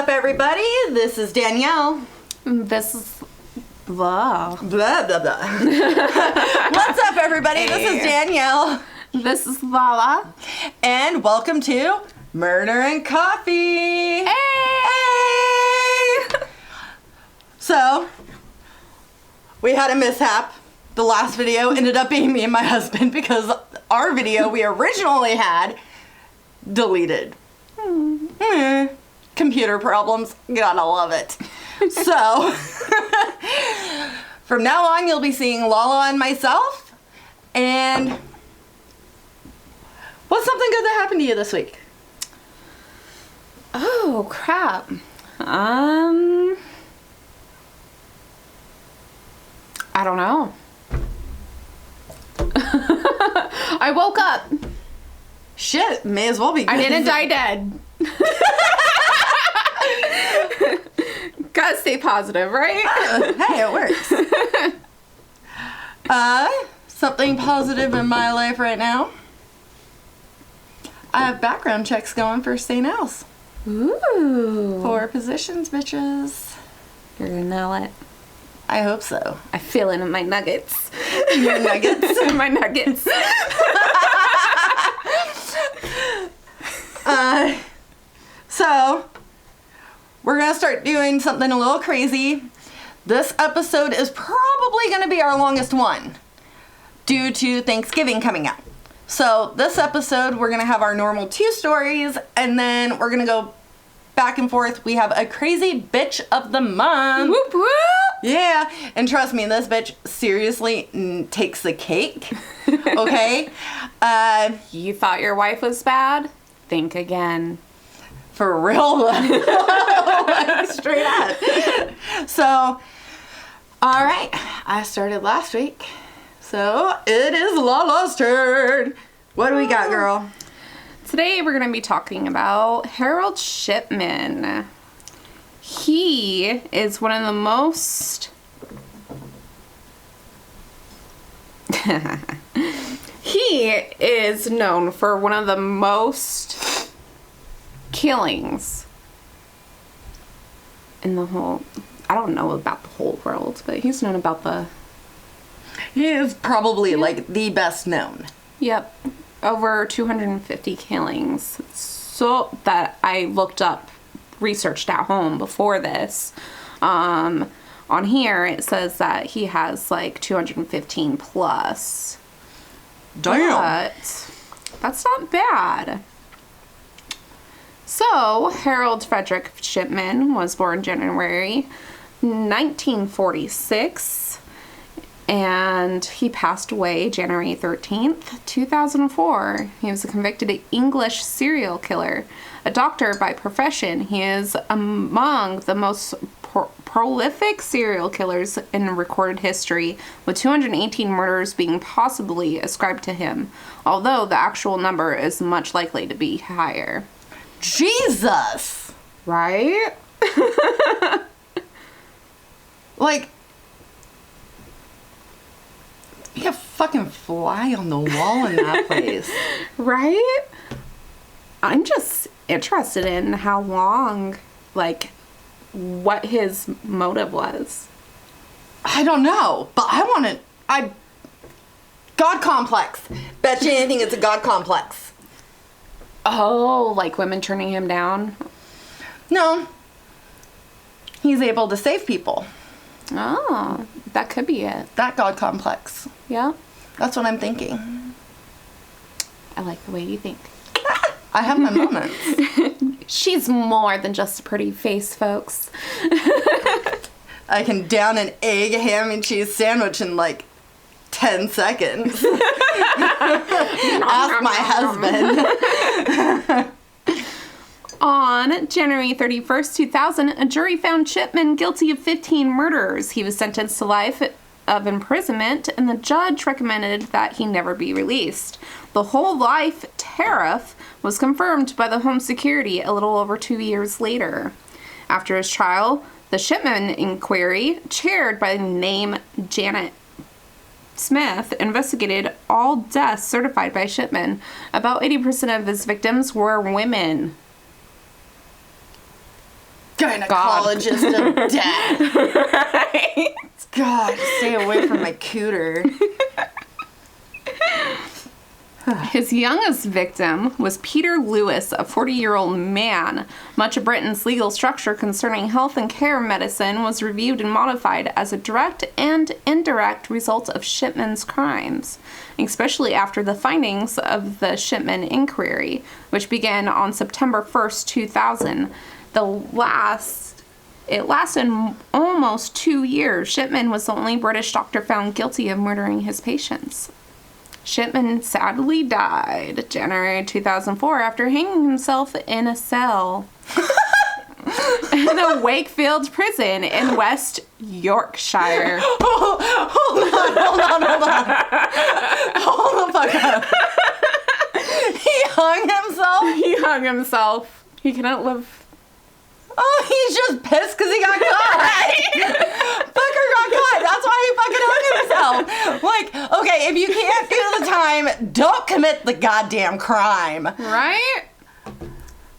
up, everybody? This is Danielle. This is blah. Blah, blah, blah. What's up, everybody? This is Danielle. This is Lala. And welcome to Murder and Coffee. Hey! So, we had a mishap. The last video ended up being me and my husband because our video we originally had deleted. Computer problems. Gotta love it. So, from now on, you'll be seeing Lala and myself. And what's something good that happened to you this week? Oh, crap. I don't know. I woke up. Shit, may as well be good. I didn't die dead. Gotta stay positive, right? Hey, it works. Something positive in my life right now. I have background checks going for St. Al's. Ooh. 4 positions, bitches. You're gonna nail it. I hope so. I feel it in my nuggets. Your nuggets? My nuggets. So, we're going to start doing something a little crazy. This episode is probably going to be our longest one due to Thanksgiving coming up. So, this episode, we're going to have our normal 2 stories, and then we're going to go back and forth. We have a crazy bitch of the month. Whoop whoop. Yeah, and trust me, this bitch seriously takes the cake. Okay? You thought your wife was bad? Think again. For real, like, straight up. So, all right, I started last week, so it is Lala's turn. What do we got, girl? Today we're going to be talking about Harold Shipman. He is one of the most... He is known for one of the most killings in the whole... I don't know about the whole world, but he's known about the... He is probably, like, the best known. Yep. Over 250 killings. So that I looked up, researched at home before this. On here, it says that he has, like, 215 plus. Damn. But that's not bad. So, Harold Frederick Shipman was born January 1946, and he passed away January 13th, 2004. He was a convicted English serial killer. A doctor by profession, he is among the most prolific serial killers in recorded history, with 218 murders being possibly ascribed to him, although the actual number is much likely to be higher. Jesus! Right? Like, be a fucking fly on the wall in that place. Right? I'm just interested in how long, like, what his motive was. I don't know, but God complex. Bet you anything it's a God complex. Oh, like women turning him down? No. He's able to save people. Oh, that could be it. That God complex. Yeah. That's what I'm thinking. I like the way you think. I have my moments. She's more than just a pretty face, folks. I can down an egg, ham, and cheese sandwich in like 10 seconds. Ask my husband. On January 31st, 2000, a jury found Shipman guilty of 15 murders. He was sentenced to life of imprisonment, and the judge recommended that he never be released. The whole life tariff was confirmed by the Home Security a little over 2 years later. After his trial, the Shipman inquiry, chaired by the name Janet Smith, investigated all deaths certified by Shipman. About 80% of his victims were women. Gynecologist of death. Right? God, stay away from my cooter. His youngest victim was Peter Lewis, a 40-year-old man. Much of Britain's legal structure concerning health and care medicine was reviewed and modified as a direct and indirect result of Shipman's crimes, especially after the findings of the Shipman Inquiry, which began on September 1st, 2000. It lasted almost 2 years. Shipman was the only British doctor found guilty of murdering his patients. Shipman sadly died January 2004 after hanging himself in a cell in a Wakefield prison in West Yorkshire. Hold on. Hold the fuck up. He hung himself? He hung himself. He couldn't live. Oh, he's just pissed because he got caught. Fucker got caught. That's why he fucking hung himself. Like, okay, if you can't do the time, don't commit the goddamn crime. Right?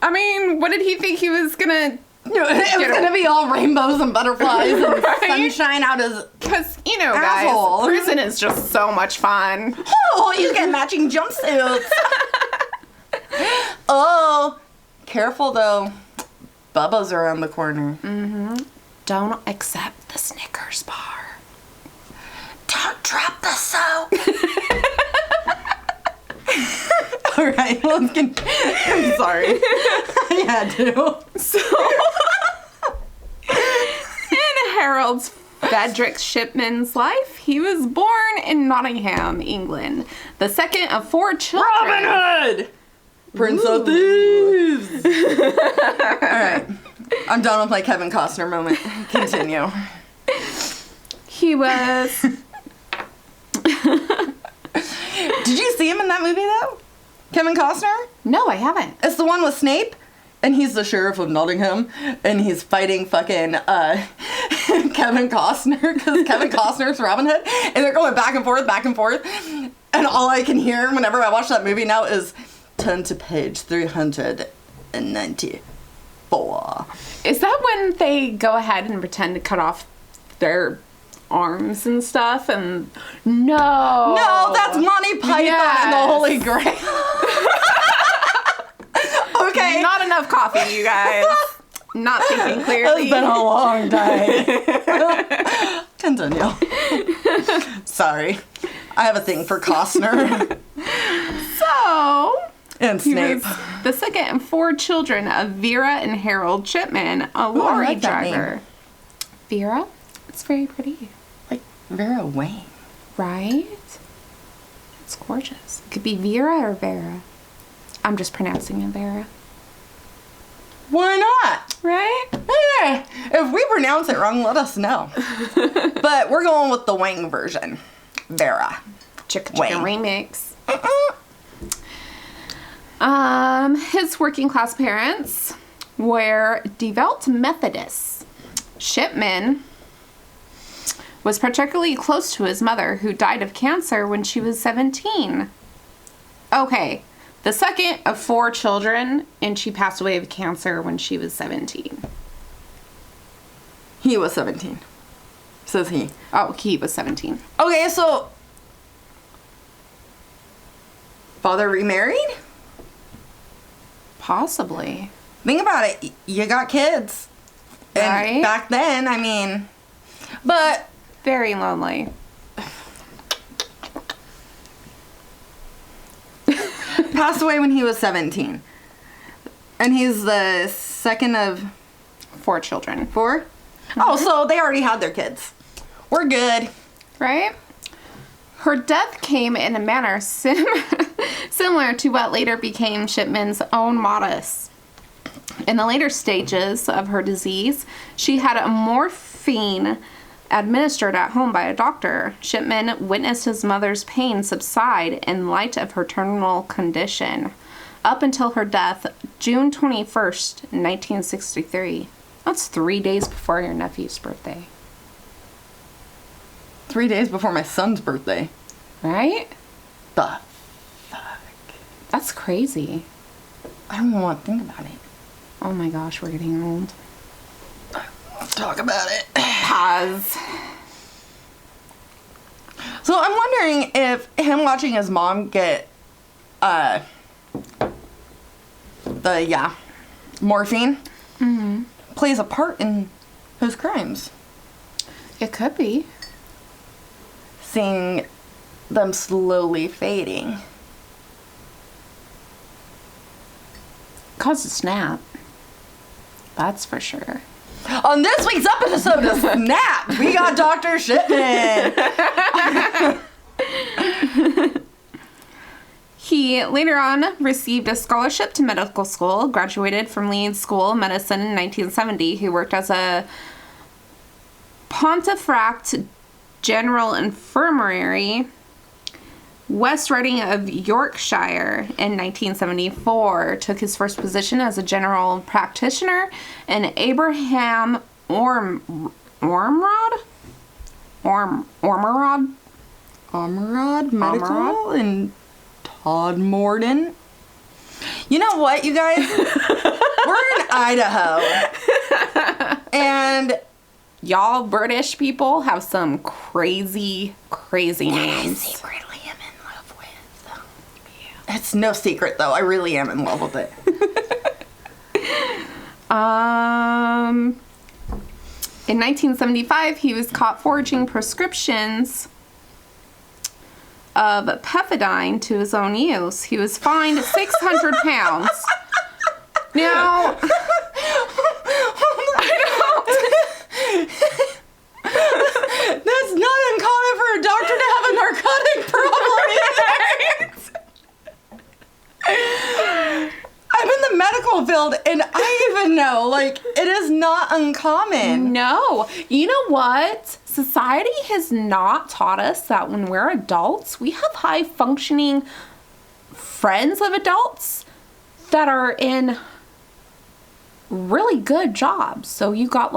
I mean, what did he think he was gonna... It was gonna be all rainbows and butterflies and sunshine out his Because, you know, asshole. guys, prison is just so much fun. Oh, you get matching jumpsuits. Oh, careful though. Bubba's around the corner. Mm-hmm. Don't accept the Snickers bar. Don't drop the soap. All right, well, I'm sorry. I had to. So, in Harold Frederick Shipman's life, he was born in Nottingham, England, the second of 4 children. Robin Hood! Prince of Thieves! Alright. I'm done with my Kevin Costner moment. Continue. He was... Did you see him in that movie, though? Kevin Costner? No, I haven't. It's the one with Snape, and he's the sheriff of Nottingham, and he's fighting fucking Kevin Costner, because Kevin Costner's Robin Hood, and they're going back and forth, and all I can hear whenever I watch that movie now is... Turn to page 394. Is that when they go ahead and pretend to cut off their arms and stuff? And no, that's Monty Python and the Holy Grail. Okay, not enough coffee, you guys. Not thinking clearly. It's been a long day. Continue. Sorry, I have a thing for Costner. So. And Snape. He was the second of 4 children of Vera and Harold Shipman, a lorry like that driver. name. Vera? It's very pretty. Like Vera Wayne. Right? It's gorgeous. It could be Vera or Vera. I'm just pronouncing it Vera. Why not? Right? Yeah. If we pronounce it wrong, let us know. But we're going with the Wayne version. Vera. Chicka Wayne. remix. His working class parents were devout Methodists. Shipman was particularly close to his mother, who died of cancer when she was 17. Okay, the second of 4 children, and she passed away of cancer when she was 17. He was 17. Says he. Oh, he was 17. Okay, so... Father remarried? Possibly. Think about it. You got kids. And Right. back then, I mean... But... Very lonely. Passed away when he was 17. And he's the second of 4 children. 4? Oh, so they already had their kids. We're good. Right? Her death came in a manner similar to what later became Shipman's own modus. In the later stages of her disease, she had a morphine administered at home by a doctor. Shipman witnessed his mother's pain subside in light of her terminal condition. Up until her death, June 21st, 1963. That's 3 days before your nephew's birthday. 3 days before my son's birthday. Right? The fuck? That's crazy. I don't even want to think about it. Oh my gosh, we're getting old. talk about it. Pause. So I'm wondering if him watching his mom get, morphine plays a part in his crimes. It could be. Seeing them slowly fading. Caused a snap. That's for sure. On this week's episode of Snap, we got Dr. Shipman. He later on received a scholarship to medical school, graduated from Leeds School of Medicine in 1970. He worked as a Pontefract General Infirmary, West Riding of Yorkshire in 1974. Took his first position as a general practitioner in Abraham Ormerod Medical in Todmorden. You know what, you guys? We're in Idaho. And y'all British people have some crazy names. I secretly am in love with. Yeah. It's no secret, though. I really am in love with it. In 1975, he was caught forging prescriptions of pethidine to his own use. He was fined £600. Now, that's not uncommon for a doctor to have a narcotic problem either. I'm in the medical field and I even know, like, it is not uncommon. no. You know what? Society has not taught us that when we're adults, we have high functioning friends of adults that are in really good jobs. So you got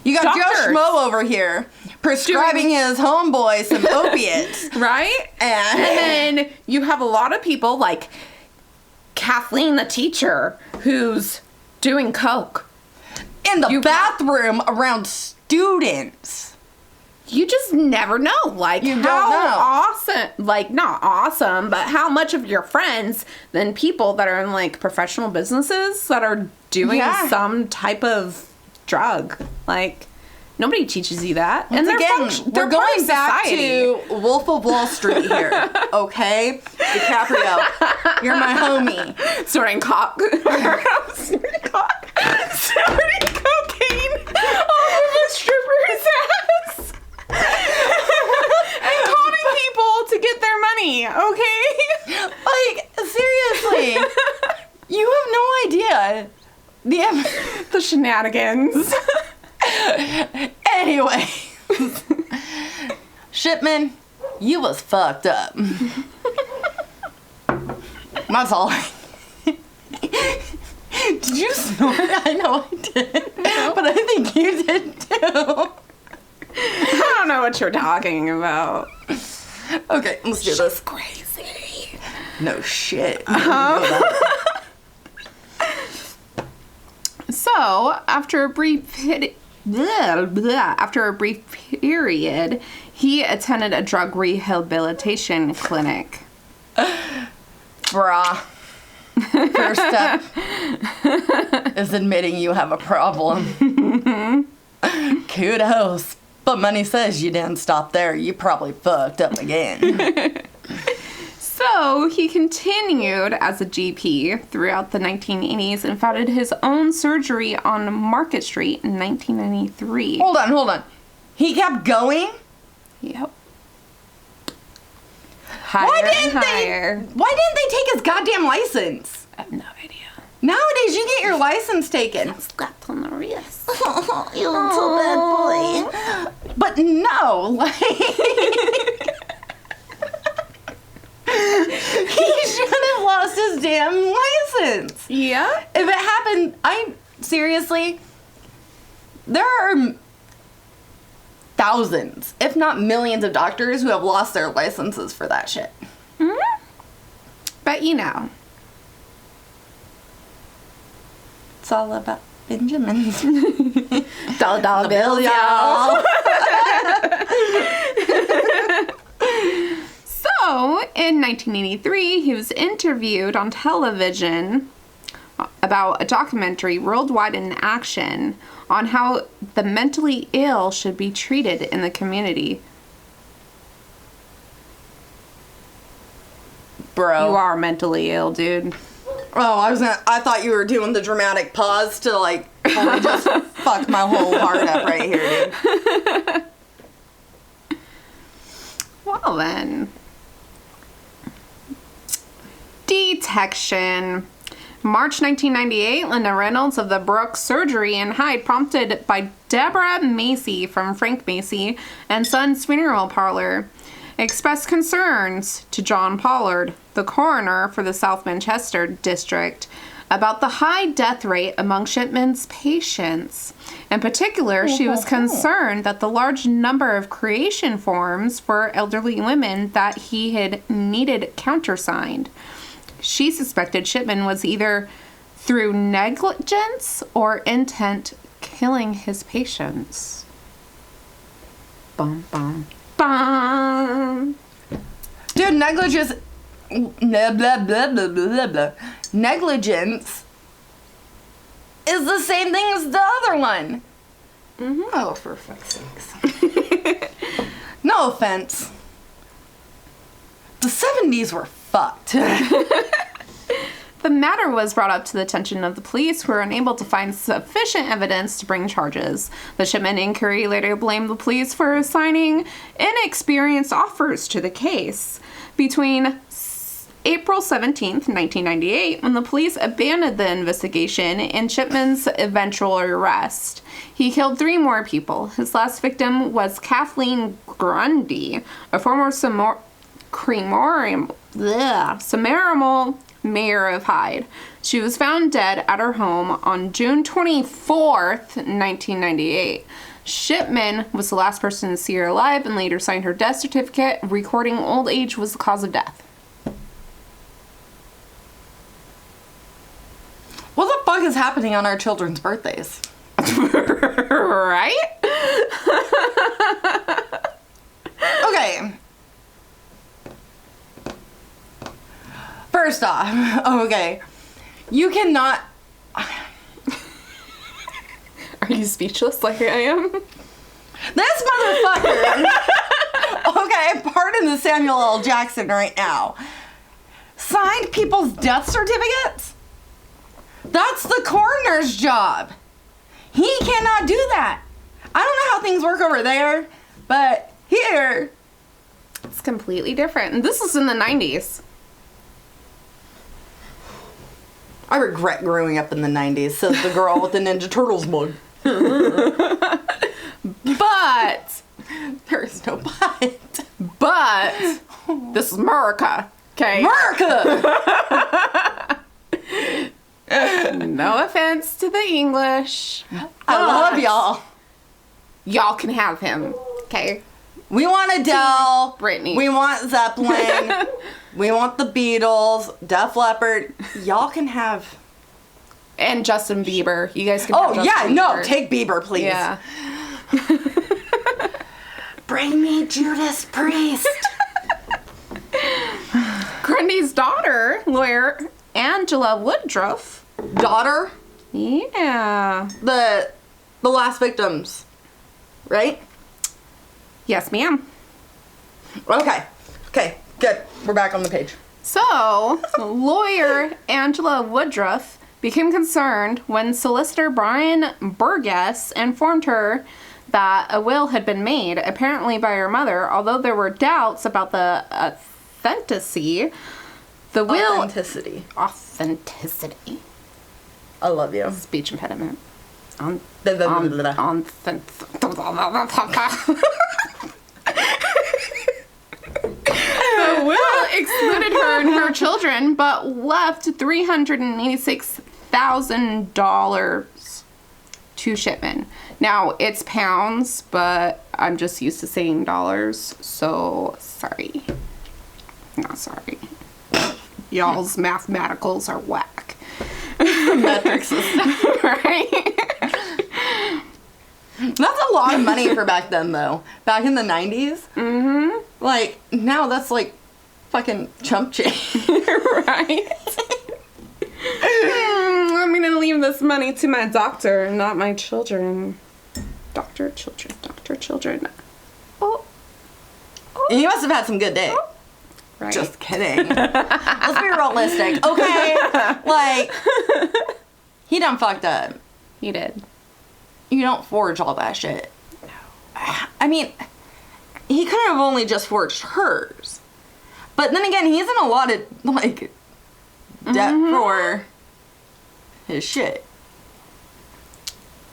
You got Joe doctors Schmo over here prescribing his homeboy some opiates. right? And then you have a lot of people like Kathleen, the teacher, who's doing coke. In the bathroom around students. You just never know. Like, You how don't know. awesome, like, not awesome, but how much of your friends than people that are in, like, professional businesses that are doing some type of drug. Like, nobody teaches you that. And they're we're going back to Wolf of Wall Street here, okay? DiCaprio, you're my homie. Snorting cock. Snorting cock. Snorting cocaine all over a stripper's ass. And conning people to get their money, okay? Like, seriously, you have no idea. The shenanigans. Anyway, Shipman, you was fucked up. That's all. Did you snort? I know I did, but I think you did too. I don't know what you're talking about. Okay, let's do this. Crazy. No shit. So, after a brief period, he attended a drug rehabilitation clinic. Bruh. First step is admitting you have a problem. Kudos. But money says you didn't stop there. You probably fucked up again. So, he continued as a GP throughout the 1980s and founded his own surgery on Market Street in 1993. Hold on. He kept going? Yep. Why Higher. didn't they take his goddamn license? I have no idea. Nowadays, you get your license taken. Slapped on the wrist. You little bad boy. But no, like... he should have lost his damn license. Yeah? If it happened, seriously, there are thousands, if not millions of doctors who have lost their licenses for that shit. Mm-hmm. But you know. It's all about Benjamins. Dollar Bill, y'all. So, in 1983, he was interviewed on television about a documentary, Worldwide in Action, on how the mentally ill should be treated in the community. Bro. You are mentally ill, dude. Oh, I thought you were doing the dramatic pause to, like, totally just fuck my whole heart up right here, dude. Well, then. Detection. March 1998, Linda Reynolds of the Brooks Surgery in Hyde, prompted by Deborah Macy from Frank Macy and Sons Funeral Parlor, expressed concerns to John Pollard, the coroner for the South Manchester district, about the high death rate among Shipman's patients. In particular, she was concerned that the large number of creation forms for elderly women that he had needed countersigned. She suspected Shipman was either through negligence or intent killing his patients. Bum, bum, bum. Dude, negligence. Blah, blah, blah, blah, blah, blah. Negligence is the same thing as the other one. Mm-hmm. Oh, for fuck's sakes. No offense. The 70s were fucked. The matter was brought up to the attention of the police, who were unable to find sufficient evidence to bring charges. The Shipman inquiry later blamed the police for assigning inexperienced offers to the case. Between April 17th, 1998, when the police abandoned the investigation, and Shipman's eventual arrest, he killed 3 more people. His last victim was Kathleen Grundy, a former Samarimal mayor of Hyde. She was found dead at her home on June 24th, 1998. Shipman was the last person to see her alive and later signed her death certificate, recording old age was the cause of death. What the fuck is happening on our children's birthdays? Right? Okay. First off, okay, you cannot... Are you speechless like I am? This motherfucker... Okay, pardon the Samuel L. Jackson right now. Signed people's death certificates? That's the coroner's job. He cannot do that. I don't know how things work over there, but here... It's completely different. And this was in the 90s. I regret growing up in the 90s, says the girl with the Ninja Turtles mug. But... There's no but. But... This is America. Okay? America! No offense to the English. I love y'all. Y'all can have him. Okay? We want Adele. Britney. We want Zeppelin. We want the Beatles. Def Leppard. Y'all can have... And Justin Bieber. You guys can have Justin Bieber. No. Take Bieber, please. Yeah. Bring me Judas Priest. Grundy's daughter, lawyer Angela Woodruff. Daughter? Yeah. The last victims. Right? Yes, ma'am. Okay. Okay. Good. We're back on the page. So, lawyer Angela Woodruff became concerned when solicitor Brian Burgess informed her that a will had been made, apparently by her mother, although there were doubts about the authenticity. The will... Authenticity. I love you. Speech impediment. Blah, blah, blah, blah. The will excluded her and her children, but left $386,000 to Shipman. Now, it's pounds, but I'm just used to saying dollars, so sorry. Not sorry. Y'all's mathematicals are whack. Metric system. Right? That's a lot of money for back then, though. Back in the 90s. Mm-hmm. Like, now that's like fucking chump change. Right? I'm gonna leave this money to my doctor, not my children. Doctor, children. Oh. And you must have had some good days. Right. Just kidding. Let's be realistic, okay? Like, he done fucked up. He did. You don't forge all that shit. No. I mean, he could have only just forged hers. But then again, he's in a lot of, like, debt for his shit.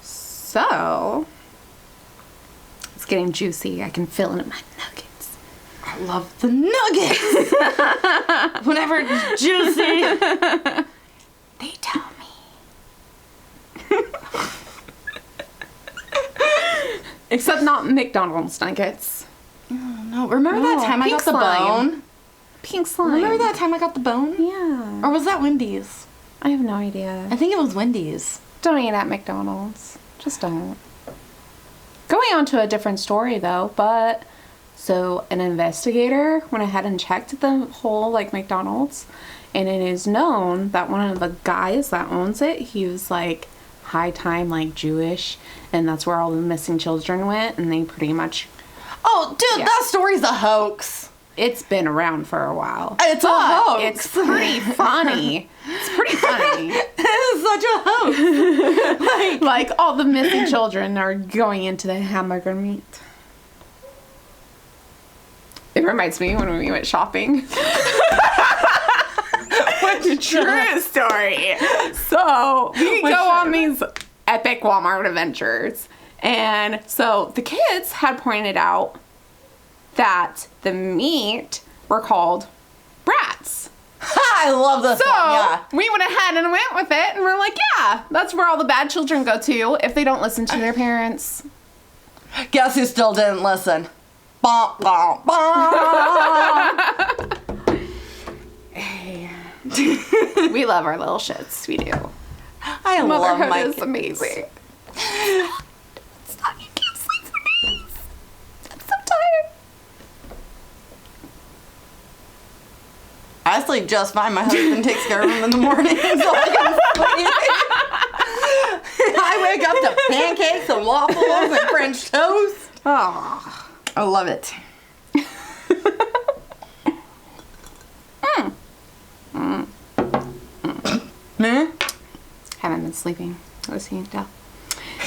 So, it's getting juicy. I can feel it in my nuggets. I love the nuggets. Whenever it's juicy, they tell me. Except not McDonald's nuggets. Oh, no. Remember that time I got the bone? Pink slime. Remember that time I got the bone? Yeah. Or was that Wendy's? I have no idea. I think it was Wendy's. Don't eat at McDonald's. Just don't. Going on to a different story though, but so an investigator went ahead and checked the whole like McDonald's, and it is known that one of the guys that owns it, he was like high time like Jewish, and that's where all the missing children went, and they pretty much Oh, dude, that story's a hoax. It's been around for a while. It's a hoax. It's pretty funny. It's pretty funny. It is such a hoax. Like all the missing children are going into the hamburger meat. It reminds me when we went shopping. True story. So we go on these epic Walmart adventures. And so the kids had pointed out that the meat were called brats. I love this So one, yeah. we went ahead and went with it, and we're like, yeah, that's where all the bad children go to if they don't listen to their parents. Guess who still didn't listen? Bom, bom, bom. Hey. We love our little shits. We do. I love Motherhood my is kids. amazing. Stop, you can't sleep for days. I'm so tired. I sleep just fine. My husband takes care of him in the morning, so I can sleep. I wake up to pancakes and waffles and French toast. Oh. I love it. Hmm? Haven't been sleeping. As you can tell.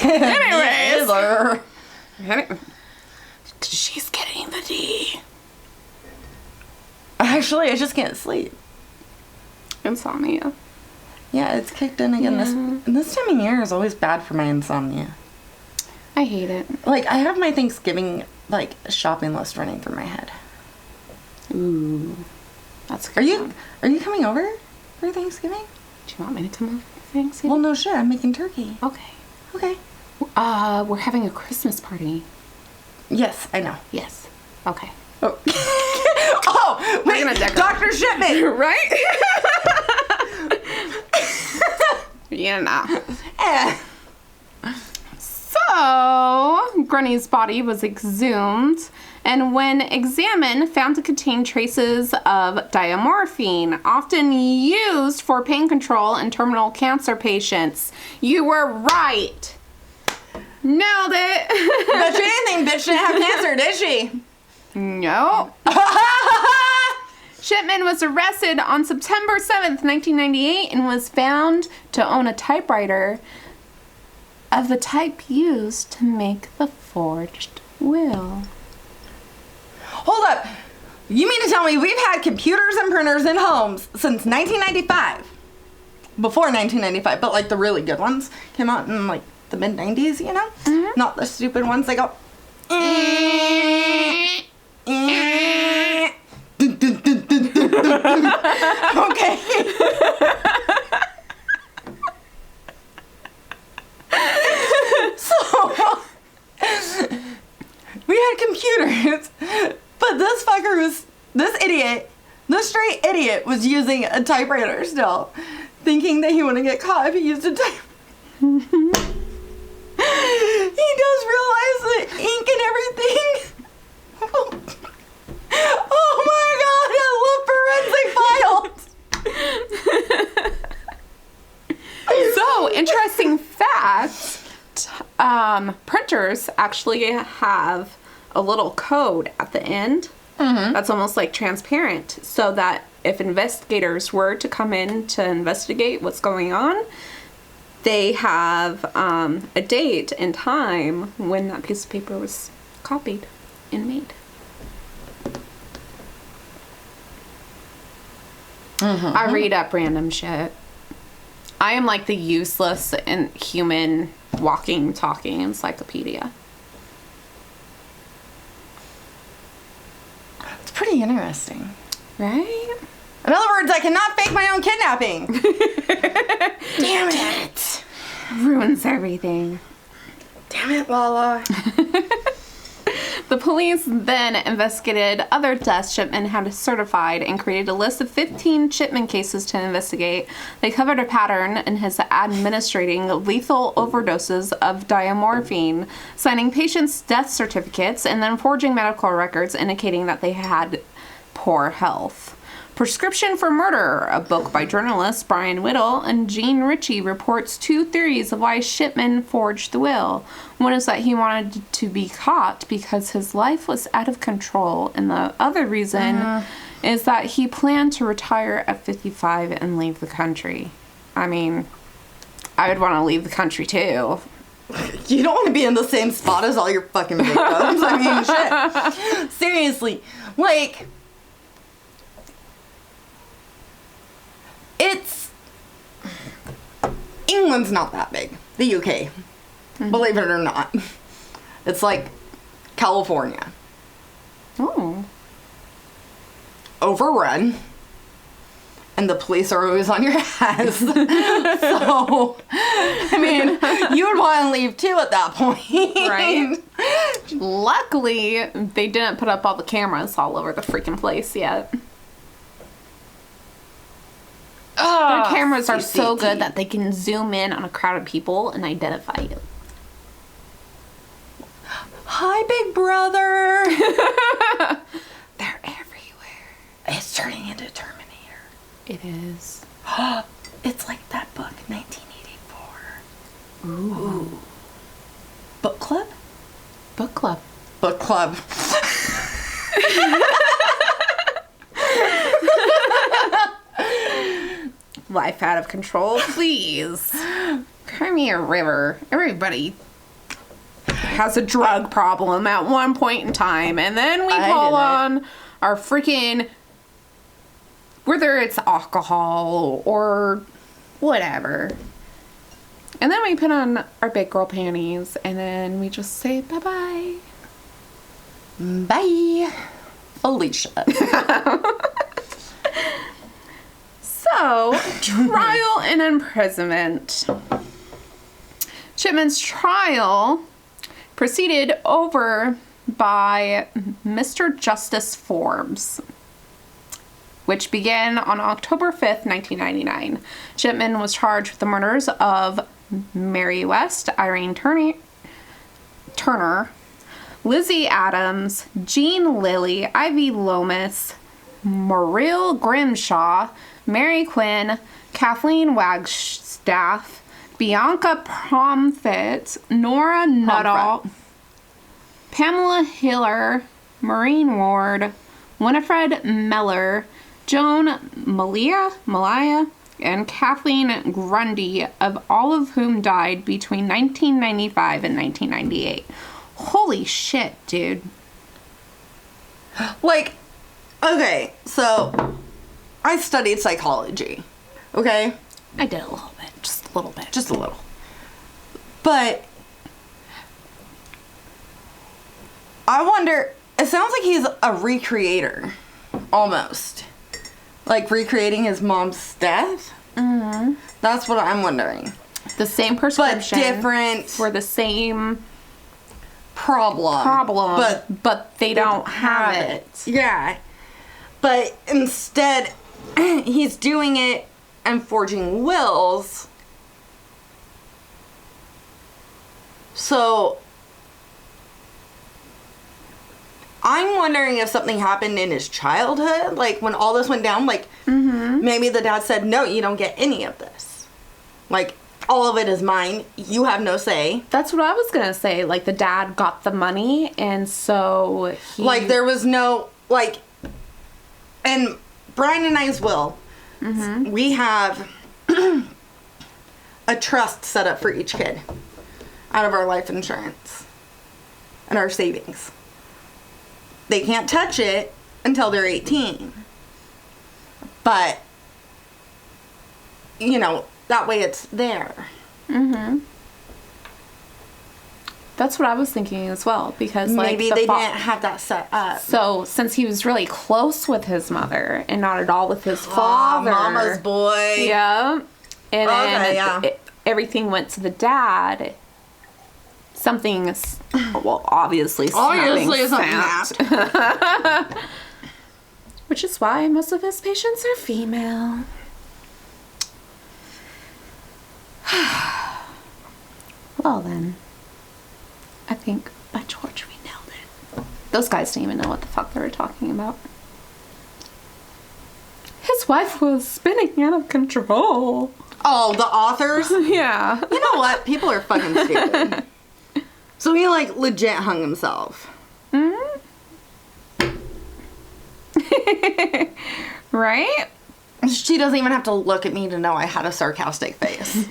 Anyways. She's getting the D. Actually, I just can't sleep. Insomnia. Yeah, it's kicked in again. This time of year is always bad for my insomnia. I hate it. Like, I have my Thanksgiving, like, shopping list running through my head. Ooh. That's a good. Are you coming over for Thanksgiving? Do you want me to come over for Thanksgiving? Well, no shit. I'm making turkey. Okay. Okay. We're having a Christmas party. Yes, I know. Yes. Okay. Oh, oh wait, gonna decorate. Dr. Shipman. Right? Yeah, nah. So, Granny's body was exhumed, and when examined, found to contain traces of diamorphine, often used for pain control in terminal cancer patients. You were right. Nailed it. Bet you anything, bitch didn't have cancer, did she? No. Shipman was arrested on September 7th, 1998, and was found to own a typewriter of the type used to make the forged will. Hold up. You mean to tell me we've had computers and printers in homes since 1995? Before 1995, but like the really good ones came out in like the mid-90s, you know? Mm-hmm. Not the stupid ones that go... Okay. So, we had computers, but this straight idiot was using a typewriter still. thinking that he wouldn't get caught if he used a diaper. He does realize the ink and everything. Oh my god, I love forensic files. So, interesting fact, printers actually have a little code at the end that's almost like transparent, so that if investigators were to come in to investigate what's going on, they have a date and time when that piece of paper was copied and made. I read up random shit. I am like the useless and human walking, talking encyclopedia. It's pretty interesting. Right? In other words, I cannot fake my own kidnapping. Damn it. Ruins everything. Damn it, Lala. The police then investigated other deaths Shipman had certified and created a list of 15 Shipman cases to investigate. They covered a pattern in his administering lethal overdoses of diamorphine, signing patients' death certificates, and then forging medical records indicating that they had poor health. Prescription for Murder, a book by journalists Brian Whittle and Jean Ritchie, reports two theories of why Shipman forged the will. One is that he wanted to be caught because his life was out of control, and the other reason is that he planned to retire at 55 and leave the country. I mean, I would want to leave the country too. You don't want to be in the same spot as all your fucking victims. I mean, shit. Seriously. Like... England's not that big. The UK. Believe it or not. It's like California. Oh. Overrun. And the police are always on your ass. So, I mean, you would want to leave too at that point. Right. Luckily, they didn't put up all the cameras all over the freaking place yet. Their cameras are so good that they can zoom in on a crowd of people and identify you. Hi, Big Brother. They're everywhere. It's turning into Terminator. It is. It's like that book, 1984. Ooh. Book club? Book club. Book club. Life out of control, please. Cry me a river. Everybody has a drug problem at one point in time, and then we call on our freaking, whether it's alcohol or whatever. And then we put on our big girl panties, and then we just say bye-bye. Bye. Alicia. So, trial and imprisonment. Shipman's trial proceeded over by Mr. Justice Forbes, which began on October 5th, 1999. Shipman was charged with the murders of Mary West, Irene Turner, Lizzie Adams, Jean Lilly, Ivy Lomas, Muriel Grimshaw, Mary Quinn, Kathleen Wagstaff, Bianca Pomfret, Nora Nuttall, Pamela Hiller, Maureen Ward, Winifred Meller, Joan Malaya, and Kathleen Grundy, of all of whom died between 1995 and 1998. Holy shit, dude. Like, okay, so I studied psychology, okay? I did a little bit, just a little bit. Just a little. But I wonder, it sounds like he's a recreator, almost. Like recreating his mom's death? Mm-hmm. That's what I'm wondering. The same prescription. But different. For the same problem. But they don't have it. Yeah. But instead, he's doing it and forging wills. So I'm wondering if something happened in his childhood, like when all this went down, like maybe the dad said, no, you don't get any of this. Like, all of it is mine. You have no say. That's what I was going to say. Like, the dad got the money, and so he... Like, there was no, like, in Brian and I's will, we have a trust set up for each kid out of our life insurance and our savings. They can't touch it until they're 18. But, you know, that way it's there. That's what I was thinking as well, because like maybe they didn't have that set up. So since he was really close with his mother and not at all with his father, mama's boy. Yeah, and then everything went to the dad. Something, well, obviously snapped. Which is why most of his patients are female. Well then, I think by George we nailed it. Those guys didn't even know what the fuck they were talking about. His wife was spinning out of control. Oh, the authors? Yeah. You know what? People are fucking stupid. So he, like, legit hung himself. Right? She doesn't even have to look at me to know I had a sarcastic face.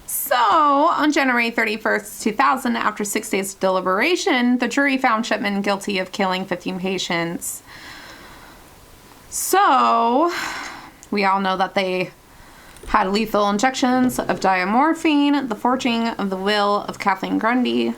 So, on January 31st, 2000, after 6 days of deliberation, the jury found Shipman guilty of killing 15 patients. So, we all know that they had lethal injections of diamorphine, the forging of the will of Kathleen Grundy,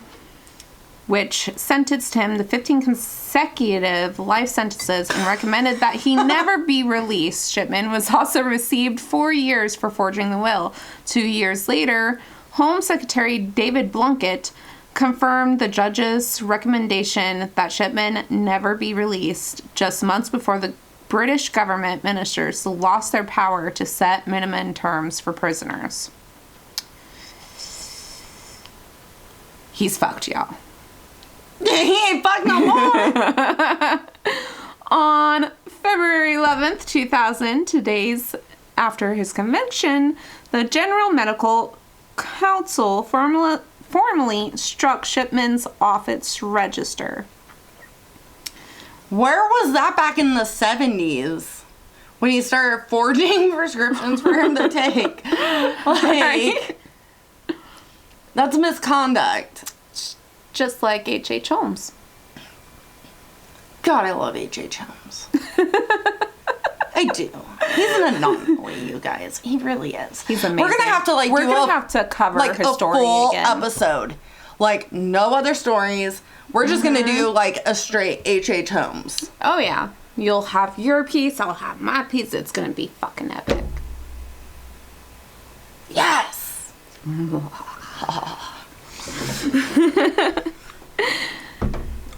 which sentenced him to 15 consecutive life sentences and recommended that he never be released. Shipman was also received 4 years for forging the will. 2 years later, Home Secretary David Blunkett confirmed the judge's recommendation that Shipman never be released just months before the British government ministers lost their power to set minimum terms for prisoners. He's fucked, y'all. He ain't fucked no more. On February 11th, 2000, 2 days after his conviction, the General Medical Council formally struck Shipman's office register. Where was that back in the 70s? When he started forging prescriptions for him to take. Like, Right? That's misconduct. Just like H.H. Holmes. God, I love H.H. Holmes. I do. He's an anomaly, you guys. He really is. He's amazing. We're gonna have to We're gonna have to cover like his a story full again. episode. Like no other stories. We're just gonna do like a straight H.H. Holmes. Oh yeah. You'll have your piece, I'll have my piece. It's gonna be fucking epic. Yes.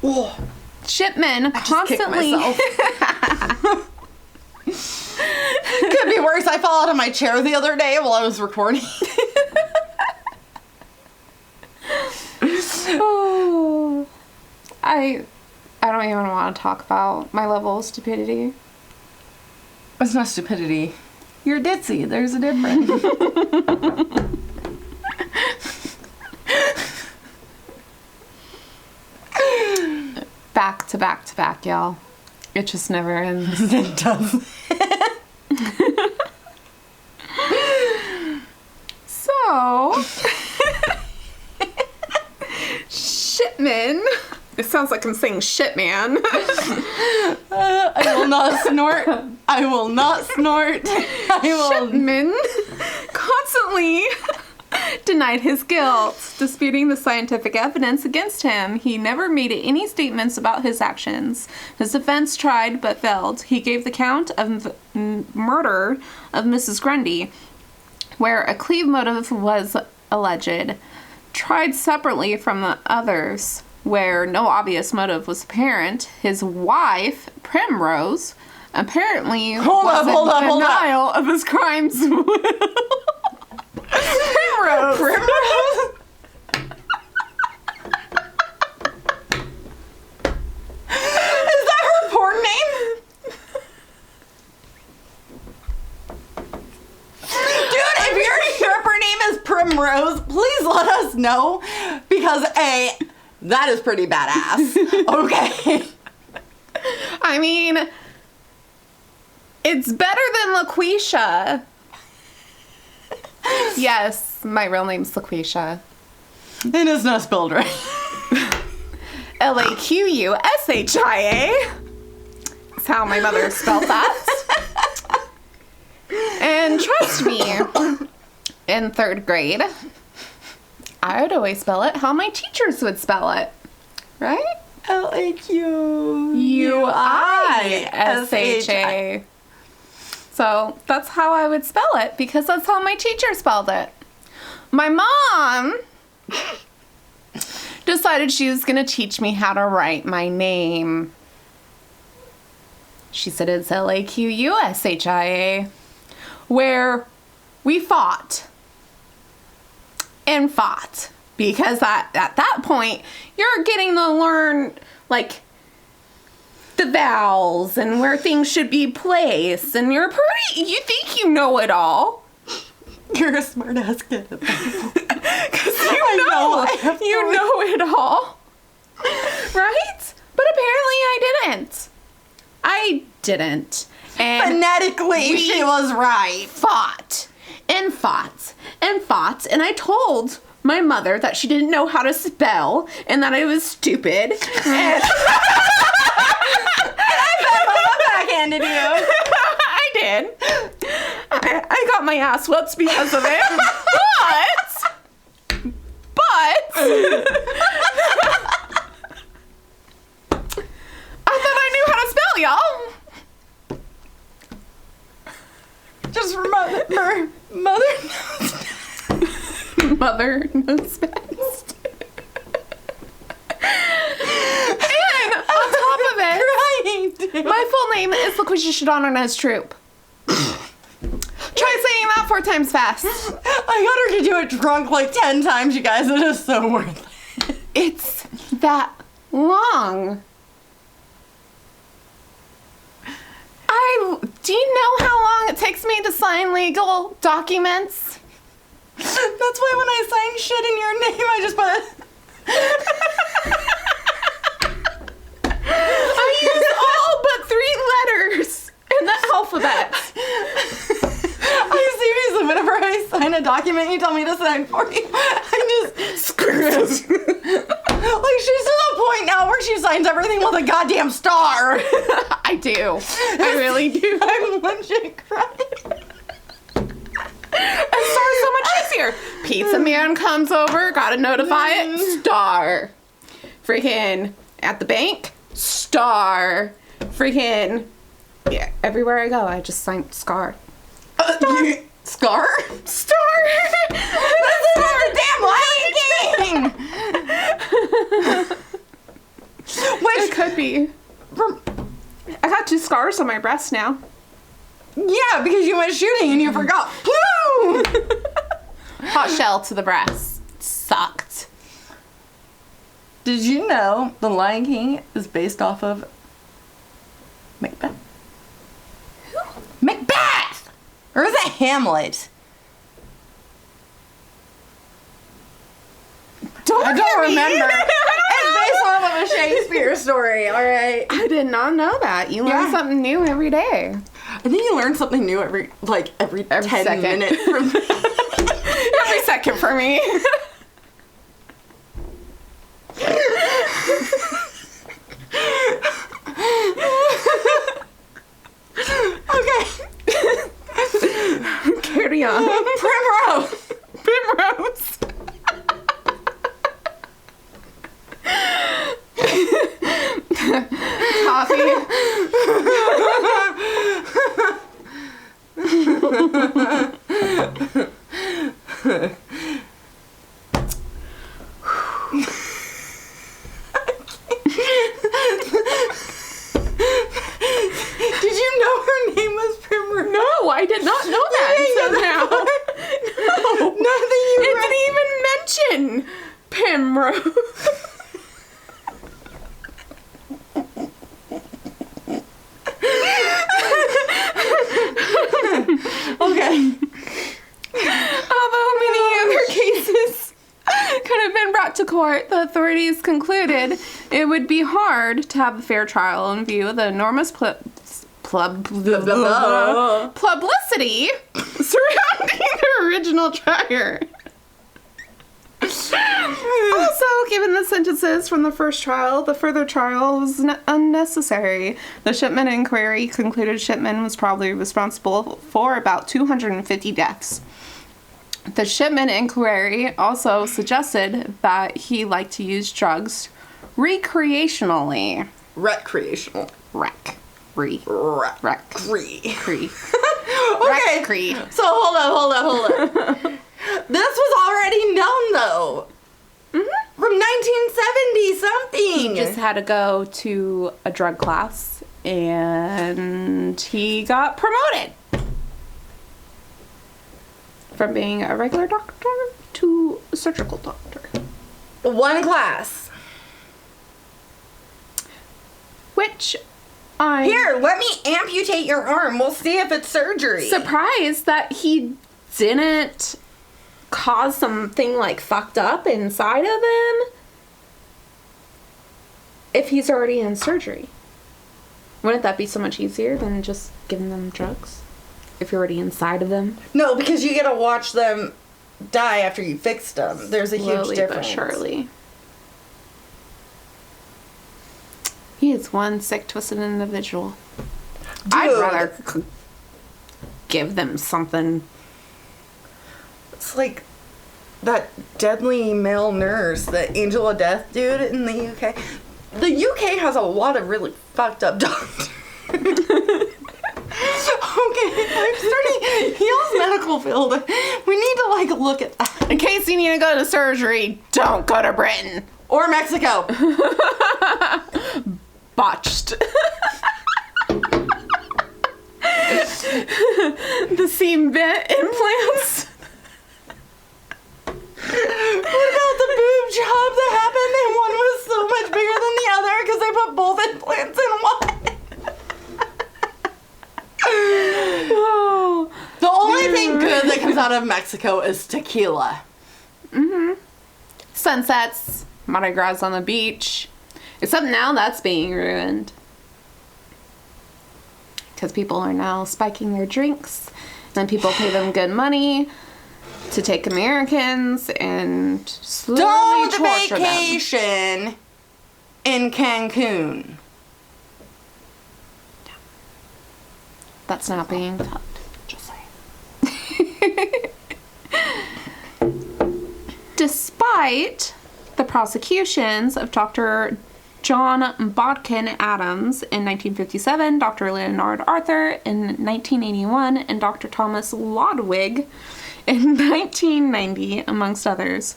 Oh, Shipman constantly. Could be worse. I fell out of my chair the other day while I was recording. Oh, I don't even want to talk about my level of stupidity. It's not stupidity. You're ditzy. There's a difference. Back to back to back, y'all. It just never ends. It does. So, Shipman. It sounds like I'm saying shit, man. I will not snort. I will not snort. I will. Shipman constantly denied his guilt, disputing the scientific evidence against him. He never made any statements about his actions. His defense tried but failed. He gave the count of murder of Mrs. Grundy, where a cleave motive was alleged, tried separately from the others, where no obvious motive was apparent. His wife, Primrose, apparently Hold up. denial of his crimes. Primrose. Primrose? Is that her porn name? Dude, if your stripper name is Primrose, please let us know. Because A, that is pretty badass. Okay. I mean, it's better than LaQuisha. Yes, my real name's LaQuisha. And it's not spelled right. LaQuShia. That's how my mother spelled that. And trust me, in 3rd grade, I would always spell it how my teachers would spell it. Right? LaQuisha. So that's how I would spell it, because that's how my teacher spelled it. My mom decided she was going to teach me how to write my name. She said it's LaQuShia, where we fought and fought, because at that point you're getting to learn like the vowels and where things should be placed, and you think you know it all. You're a smart ass kid. Because you know it all. Right? But apparently I didn't. And phonetically, she was right. Fought and fought and fought, and I told my mother that she didn't know how to spell and that I was stupid. And I backhanded you. I did. I got my ass whooped because of it. But I thought I knew how to spell, y'all. Just remember, mother knows best. Mother knows best. And on top of it, my full name is LaQuisha Shadonna Nez Troop. Try saying that 4 times fast. I got her to do it drunk like 10 times, you guys. It is so worth it. It's that long. Do you know how long it takes me to sign legal documents? That's why when I sign shit in your name, I just put... I use all but 3 letters in the alphabet. I see, because whenever I sign a document you tell me to sign for you, I just screw it. Like, she's to the point now where she signs everything with a goddamn star. I do. I really do. I'm legit crying. A star is so much easier. Pizza man comes over, gotta notify it, star. Freaking at the bank, star. Freaking, yeah, everywhere I go, I just sign scar. Scar? Star! This is the damn Lion King! Which It could be. I got 2 scars on my breast now. Yeah, because you went shooting and you forgot. Woo! Hot shell to the breast. Sucked. Did you know the Lion King is based off of Macbeth? Who? Macbeth! Or is it Hamlet? I don't remember. It's based off of a Shakespeare story, alright? I did not know that. You learn something new every day. I think you learn something new every 10 second. minutes from Every second for me. Okay. Carry on. Primrose. Primrose. Coffee. Did you know No, I did not know that until now. No, Nothing you it didn't even mention Pembroke. Okay. Although many other cases could have been brought to court, the authorities concluded it would be hard to have a fair trial in view of the enormous publicity surrounding the original trial. Also, given the sentences from the first trial, the further trial was unnecessary. The Shipman inquiry concluded Shipman was probably responsible for about 250 deaths. The Shipman inquiry also suggested that he liked to use drugs recreationally. Recreational. Rec. Rec. Cree. Okay. Cree. So hold up. This was already known though. Mm-hmm. From 1970 something. He just had to go to a drug class and he got promoted. From being a regular doctor to a surgical doctor. One class. Which I'm Here, let me amputate your arm. We'll see if it's surgery. surprised that he didn't cause something like fucked up inside of him if he's already in surgery. Wouldn't that be so much easier than just giving them drugs? If you're already inside of them? No, because you gotta watch them die after you fixed them. There's a Slowly huge difference. but surely. He is one sick, twisted individual. I'd rather give them something. It's like that deadly male nurse, the Angel of Death dude in the UK. The UK has a lot of really fucked up doctors. Okay, I'm starting Heal's medical field. We need to like look at that. In case you need to go to surgery, don't go to Britain. Or Mexico. Botched. The seam bent implants. What about the boob job that happened and one was so much bigger than the other because they put both implants in one? Oh. The only thing good that comes out of Mexico is tequila. Mm-hmm. Sunsets, Mardi Gras on the beach. Except now that's being ruined. Because people are now spiking their drinks. And people pay them good money to take Americans and slowly Don't torture them. vacation in Cancun. That's not being cut. Just saying. Despite the prosecutions of Dr. John Bodkin Adams in 1957, Dr. Leonard Arthur in 1981, and Dr. Thomas Lodwig in 1990, amongst others,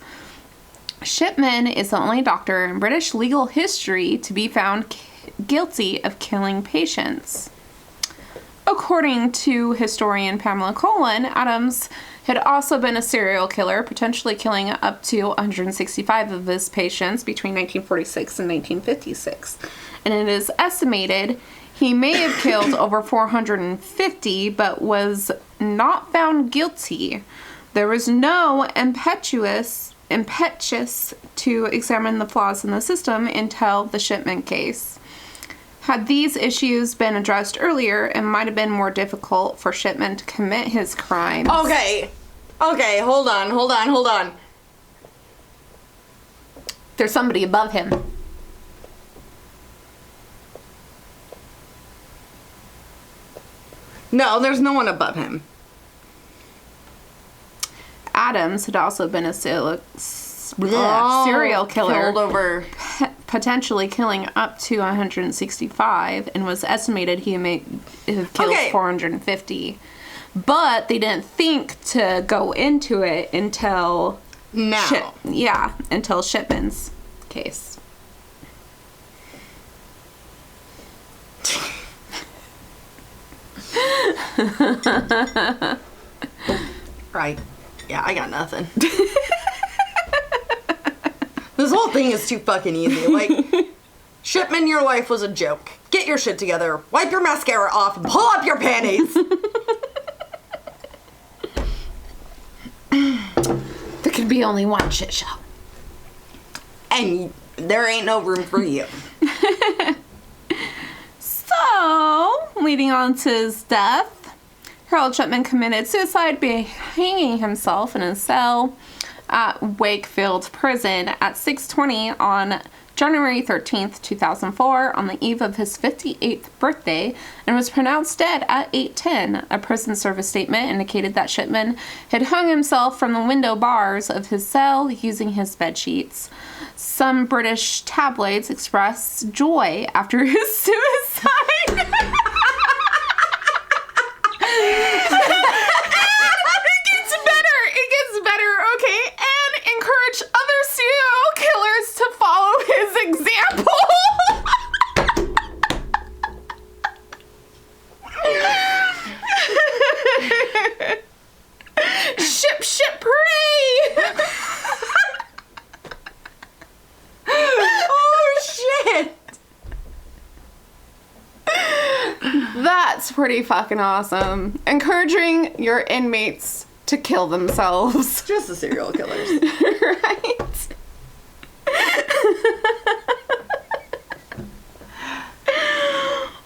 Shipman is the only doctor in British legal history to be found guilty of killing patients. According to historian Pamela Colin, Adams had also been a serial killer, potentially killing up to 165 of his patients between 1946 and 1956. And it is estimated he may have killed over 450, but was not found guilty. There was no impetus to examine the flaws in the system until the Shipman case. Had these issues been addressed earlier, it might have been more difficult for Shipman to commit his crimes. Okay, hold on. There's somebody above him. No, there's no one above him. Adams had also been a serial killer. Killed over. Potentially killing up to 165, and was estimated he may have killed 450. But they didn't think to go into it until until Shipman's case. Right. Yeah, I got nothing. This whole thing is too fucking easy. Like, Shipman, your life was a joke. Get your shit together, wipe your mascara off, and pull up your panties. There can be only one shit show. And there ain't no room for you. So, leading on to his death, Harold Shipman committed suicide by hanging himself in his cell at Wakefield Prison at 6:20 on January 13th, 2004, on the eve of his 58th birthday, and was pronounced dead at 8:10. A prison service statement indicated that Shipman had hung himself from the window bars of his cell using his bed sheets. Some British tabloids expressed joy after his suicide. It gets better, okay? And encourage other serial killers to follow his example. Ship, pray! Oh, shit! That's pretty fucking awesome. Encouraging your inmates to kill themselves. Just the serial killers. Right?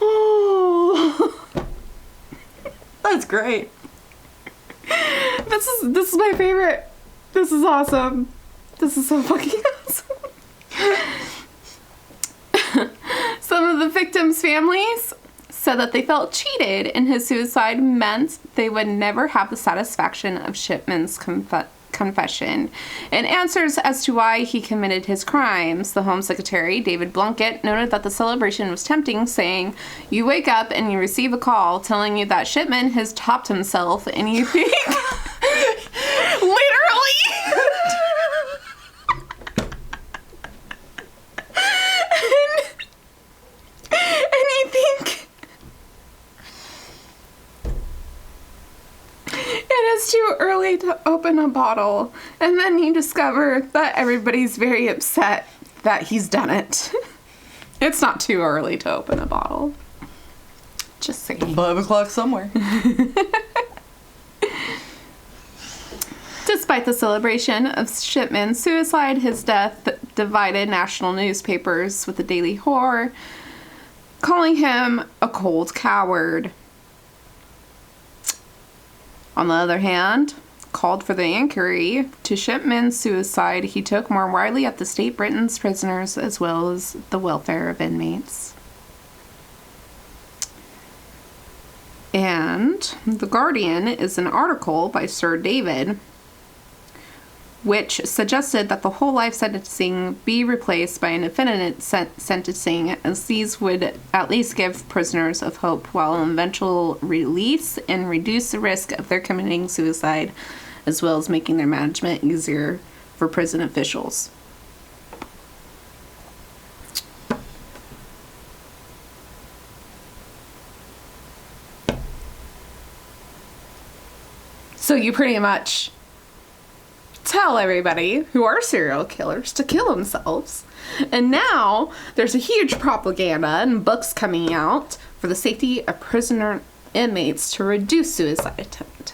Oh. That's great. This is my favorite. This is awesome. This is so fucking awesome. Some of the victims' families said that they felt cheated, and his suicide meant they would never have the satisfaction of Shipman's confession and answers as to why he committed his crimes. The Home Secretary, David Blunkett, noted that the celebration was tempting, saying, "You wake up and you receive a call telling you that Shipman has topped himself, and you think..." Literally! and you think... It is too early to open a bottle, and then you discover that everybody's very upset that he's done it. It's not too early to open a bottle. Just saying. 5 o'clock somewhere. Despite the celebration of Shipman's suicide, his death divided national newspapers, with the Daily Horror calling him a cold coward. On the other hand, called for the inquiry to Shipman's suicide he took more widely at the state Britain's prisoners as well as the welfare of inmates. And The Guardian is an article by Sir David which suggested that the whole life sentencing be replaced by an indefinite sentencing, as these would at least give prisoners of hope while an eventual release and reduce the risk of their committing suicide, as well as making their management easier for prison officials. So you pretty much tell everybody who are serial killers to kill themselves. And now there's a huge propaganda and books coming out for the safety of prisoner inmates to reduce suicide attempts.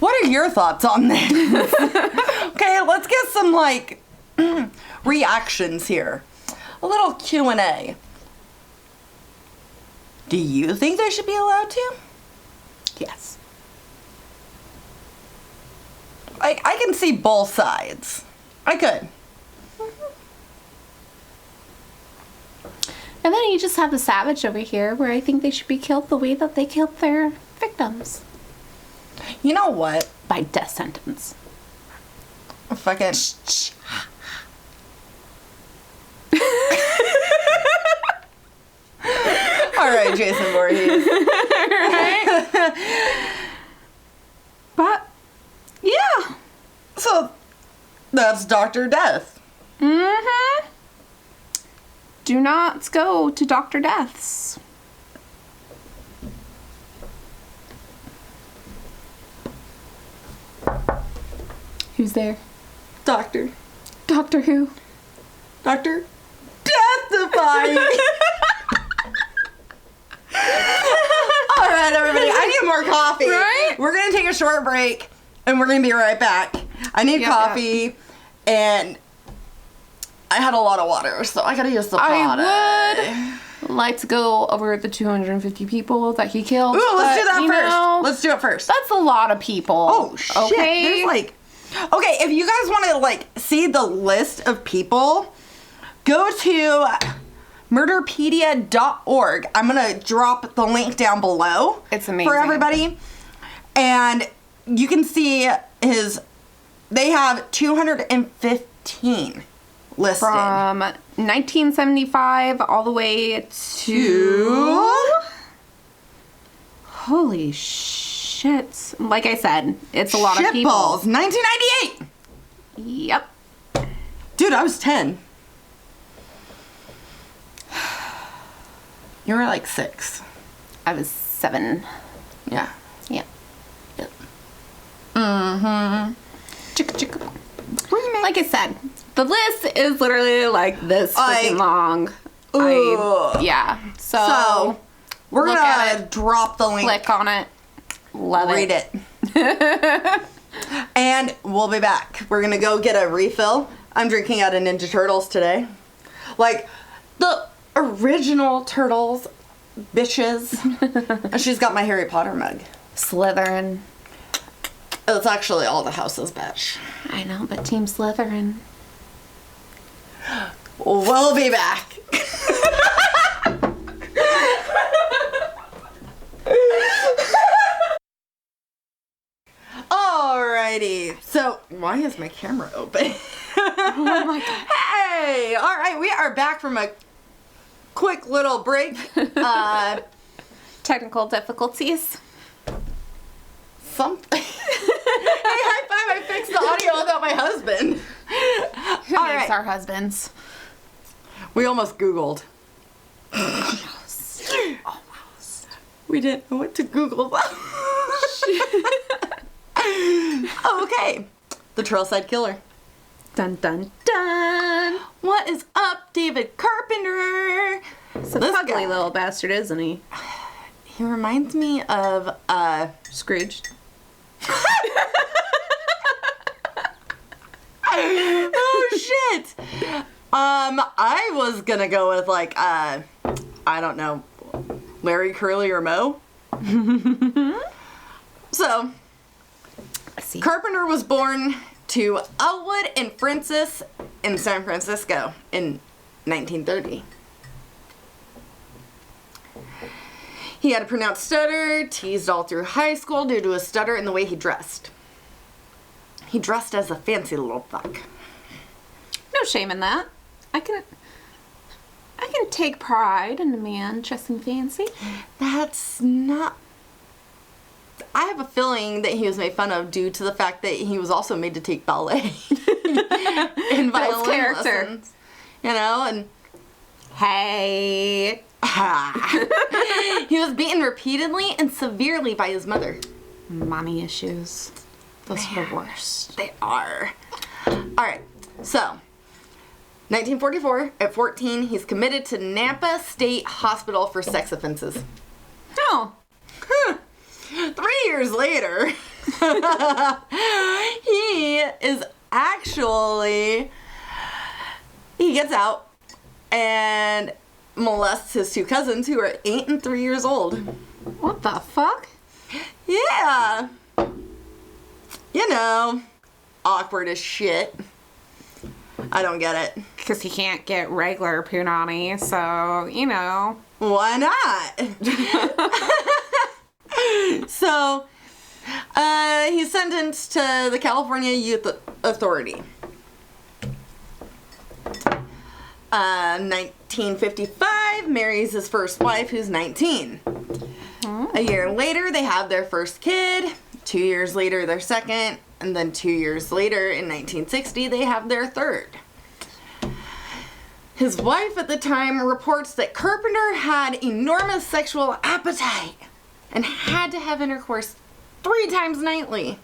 What are your thoughts on this? Okay, let's get some, like, reactions here. A little Q&A. Do you think they should be allowed to? Yes. I can see both sides. I could. And then you just have the savage over here, where I think they should be killed the way that they killed their victims. You know what? By death sentence. Fucking... All right, Jason Voorhees. Right? But, yeah. So, that's Dr. Death. Mm-hmm. do not go to Dr. Death's. Who's there? Doctor. Doctor who? Doctor Deathify. All right, everybody. I need more coffee. Right? We're going to take a short break, and we're going to be right back. I need coffee, and I had a lot of water, so I got to use the pot. I would like to go over the 250 people that he killed. Ooh, let's do that first. Know, let's do it first. That's a lot of people. Oh, shit. Okay? There's like... Okay, if you guys want to, like, see the list of people, go to murderpedia.org. I'm going to drop the link down below. It's amazing. For everybody. And you can see they have 215 listed. From 1975 all the way to... Holy shit. Like I said, it's a lot of people. Shitballs. 1998. Yep. Dude, I was 10. You were like 6. I was 7. Yeah. Yep. Yep. Mm-hmm. Chicka chicka. Like I said, the list is literally like this freaking long. Yeah. So we're look gonna at it, drop the link. click on it. Love Read it. And we'll be back. We're gonna go get a refill. I'm drinking out of Ninja Turtles today. Like the original Turtles, bitches. And she's got my Harry Potter mug. Slytherin. It's actually all the houses, bitch. I know, but Team Slytherin. We'll be back. Alrighty. So, why is my camera open? Oh my god. Hey! Alright, we are back from a quick little break. Technical difficulties. Something. Hey, high five, I fixed the audio without my husband. Who All needs right. our husbands? We almost Googled. Almost. We didn't know what to Google. Okay. The Trailside Killer. Dun dun dun. What is up, David Carpenter? It's a This ugly guy. little bastard, isn't he? He reminds me of, Scrooge. oh shit! I was gonna go with like, I don't know, Larry, Curly, or Moe. So, I see. Carpenter was born to Elwood and Francis in San Francisco in 1930. He had a pronounced stutter, teased all through high school due to his stutter and the way he dressed. He dressed as a fancy little fuck. No shame in that. I can take pride in a man dressing fancy. That's not... I have a feeling that he was made fun of due to the fact that he was also made to take ballet and violin character. lessons. You know, and Hey. he was beaten repeatedly and severely by his mother. Mommy issues. Those are the worst. They are. Alright, so 1944, at 14, he's committed to Nampa State Hospital for sex offenses. Oh. 3 years later, he gets out and molests his 2 cousins who are 8 and 3 years old. What the fuck? Yeah. You know, awkward as shit. I don't get it. Because he can't get regular punani, so, you know. Why not? So, he's sentenced to the California Youth Authority. 1955, marries his first wife, who's 19. A year later, they have their first kid. 2 years later, their second. And then 2 years later, in 1960, they have their third. His wife at the time reports that Carpenter had enormous sexual appetite and had to have intercourse 3 times nightly.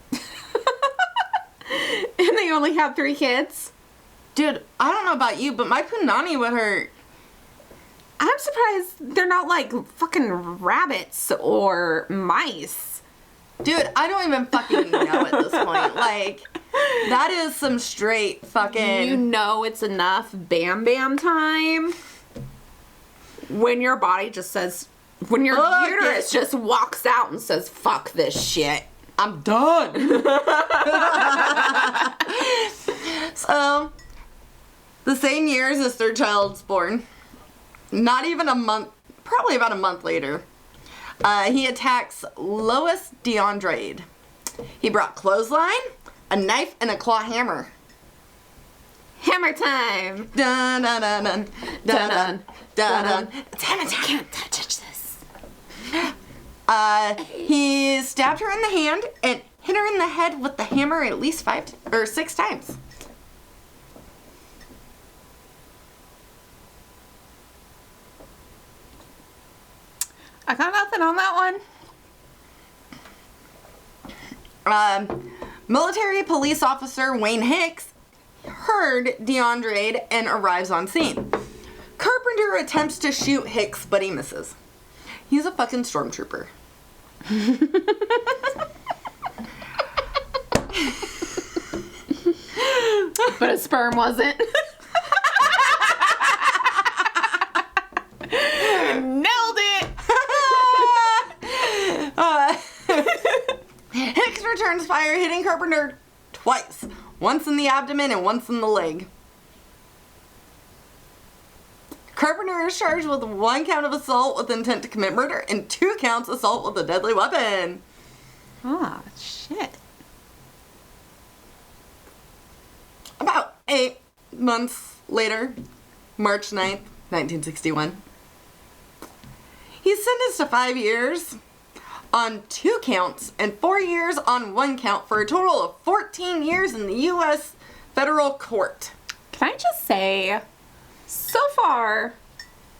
And they only have 3 kids? Dude, I don't know about you, but my punani would hurt. I'm surprised they're not like fucking rabbits or mice. Dude, I don't even fucking know at this point. Like, that is some straight fucking... You know it's enough bam bam time when your body just says... When your uterus just walks out and says, fuck this shit. I'm done. So, the same year as his 3rd child's born, not even a month, probably about a month later, he attacks Lois DeAndrade. He brought clothesline, a knife, and a claw hammer. Hammer time. Dun dun dun dun dun dun dun dun. It's hammer time. Can't touch this. He stabbed her in the hand and hit her in the head with the hammer at least 5 or 6 times. I got nothing on that one. Military police officer Wayne Hicks heard DeAndrade and arrives on scene. Carpenter attempts to shoot Hicks, but he misses. He's a fucking stormtrooper. But a sperm wasn't. Nailed it! Hicks returns fire, hitting Carpenter twice. Once in the abdomen and once in the leg. Carpenter is charged with 1 count of assault with intent to commit murder and 2 counts assault with a deadly weapon. Ah, shit. About 8 months later, March 9th, 1961, he's sentenced to 5 years on 2 counts and 4 years on 1 count for a total of 14 years in the U.S. federal court. Can I just say, so far,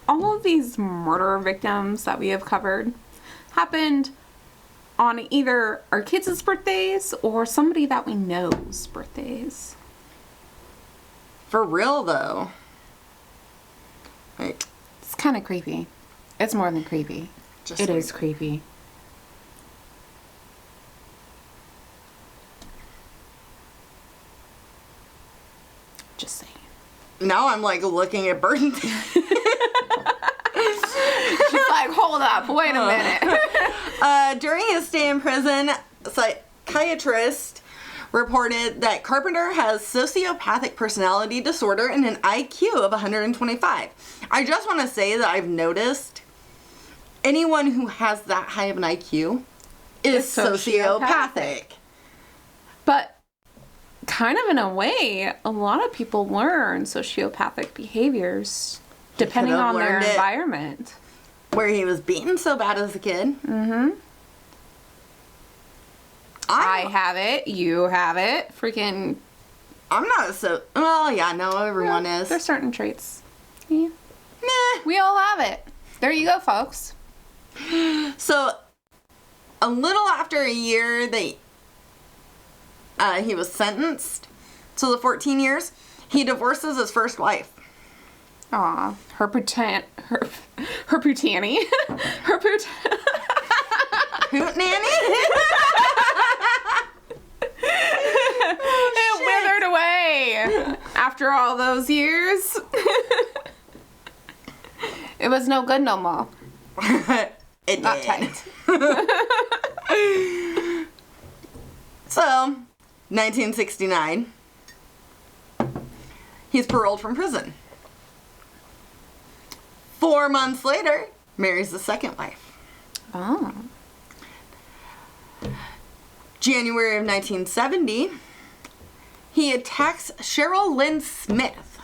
all of these murder victims that we have covered happened on either our kids' birthdays or somebody that we know's birthdays. For real, though. Like, It's kind of creepy. It's more than creepy. It is like, creepy. Just saying. now I'm like looking at burden. She's like, hold up, wait a minute. During his stay in prison, a psychiatrist reported that Carpenter has sociopathic personality disorder and an IQ of 125. I just want to say that I've noticed anyone who has that high of an IQ is sociopathic. But kind of in a way, a lot of people learn sociopathic behaviors depending could've on their learned it. environment. Where he was beaten so bad as a kid. Mm-hmm. I have it. You have it. Freaking. I'm not so. Well, yeah, no, everyone is. There's certain traits. Yeah. Meh. We all have it. There you go, folks. So, a little after a year, he was sentenced to the 14 years. He divorces his first wife. Aw, her putani. Hoot nanny? It withered away after all those years. It was no good no more. It Not did. tight. So, 1969, he's paroled from prison. 4 months later, marries the second wife. Oh. January of 1970, he attacks Cheryl Lynn Smith.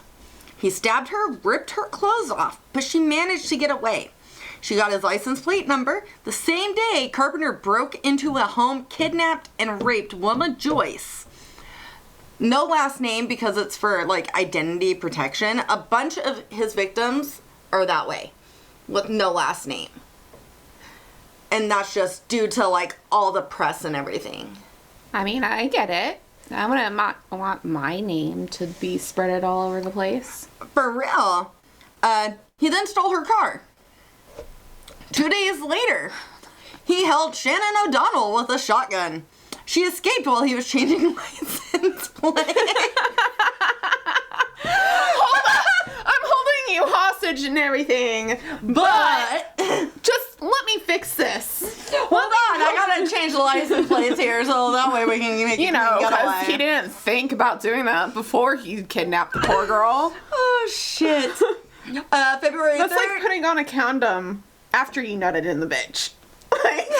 He stabbed her, ripped her clothes off, but she managed to get away. She got his license plate number. The same day, Carpenter broke into a home, kidnapped, and raped Wilma Joyce. No last name because it's for, like, identity protection. A bunch of his victims are that way, with no last name. And that's just due to, like, all the press and everything. I mean, I get it. I wouldn't want my name to be spread all over the place. For real. He then stole her car. 2 days later, he held Shannon O'Donnell with a shotgun. She escaped while he was changing license plate. Hold on! I'm holding you hostage and everything, but just let me fix this. Hold on, I gotta change the license plates here so that way we can make You know, get because away. he didn't think about doing that before he kidnapped the poor girl. Oh, shit. February 3rd. That's like putting on a condom after you nutted in the bitch. Like,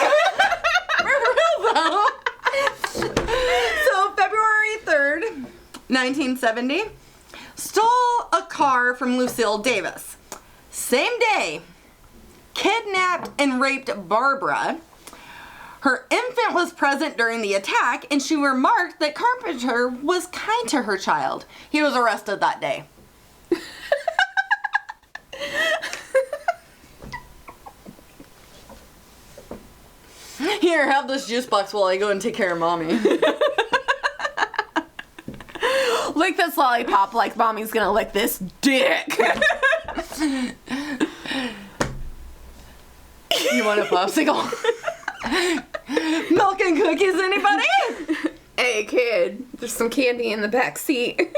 for real though. So, February 3rd, 1970, stole a car from Lucille Davis. Same day, kidnapped and raped Barbara. Her infant was present during the attack, and she remarked that Carpenter was kind to her child. He was arrested that day. Here, have this juice box while I go and take care of mommy. lick this lollipop like mommy's gonna lick this dick. You want a popsicle? Milk and cookies, anybody? Hey, kid, there's some candy in the back seat.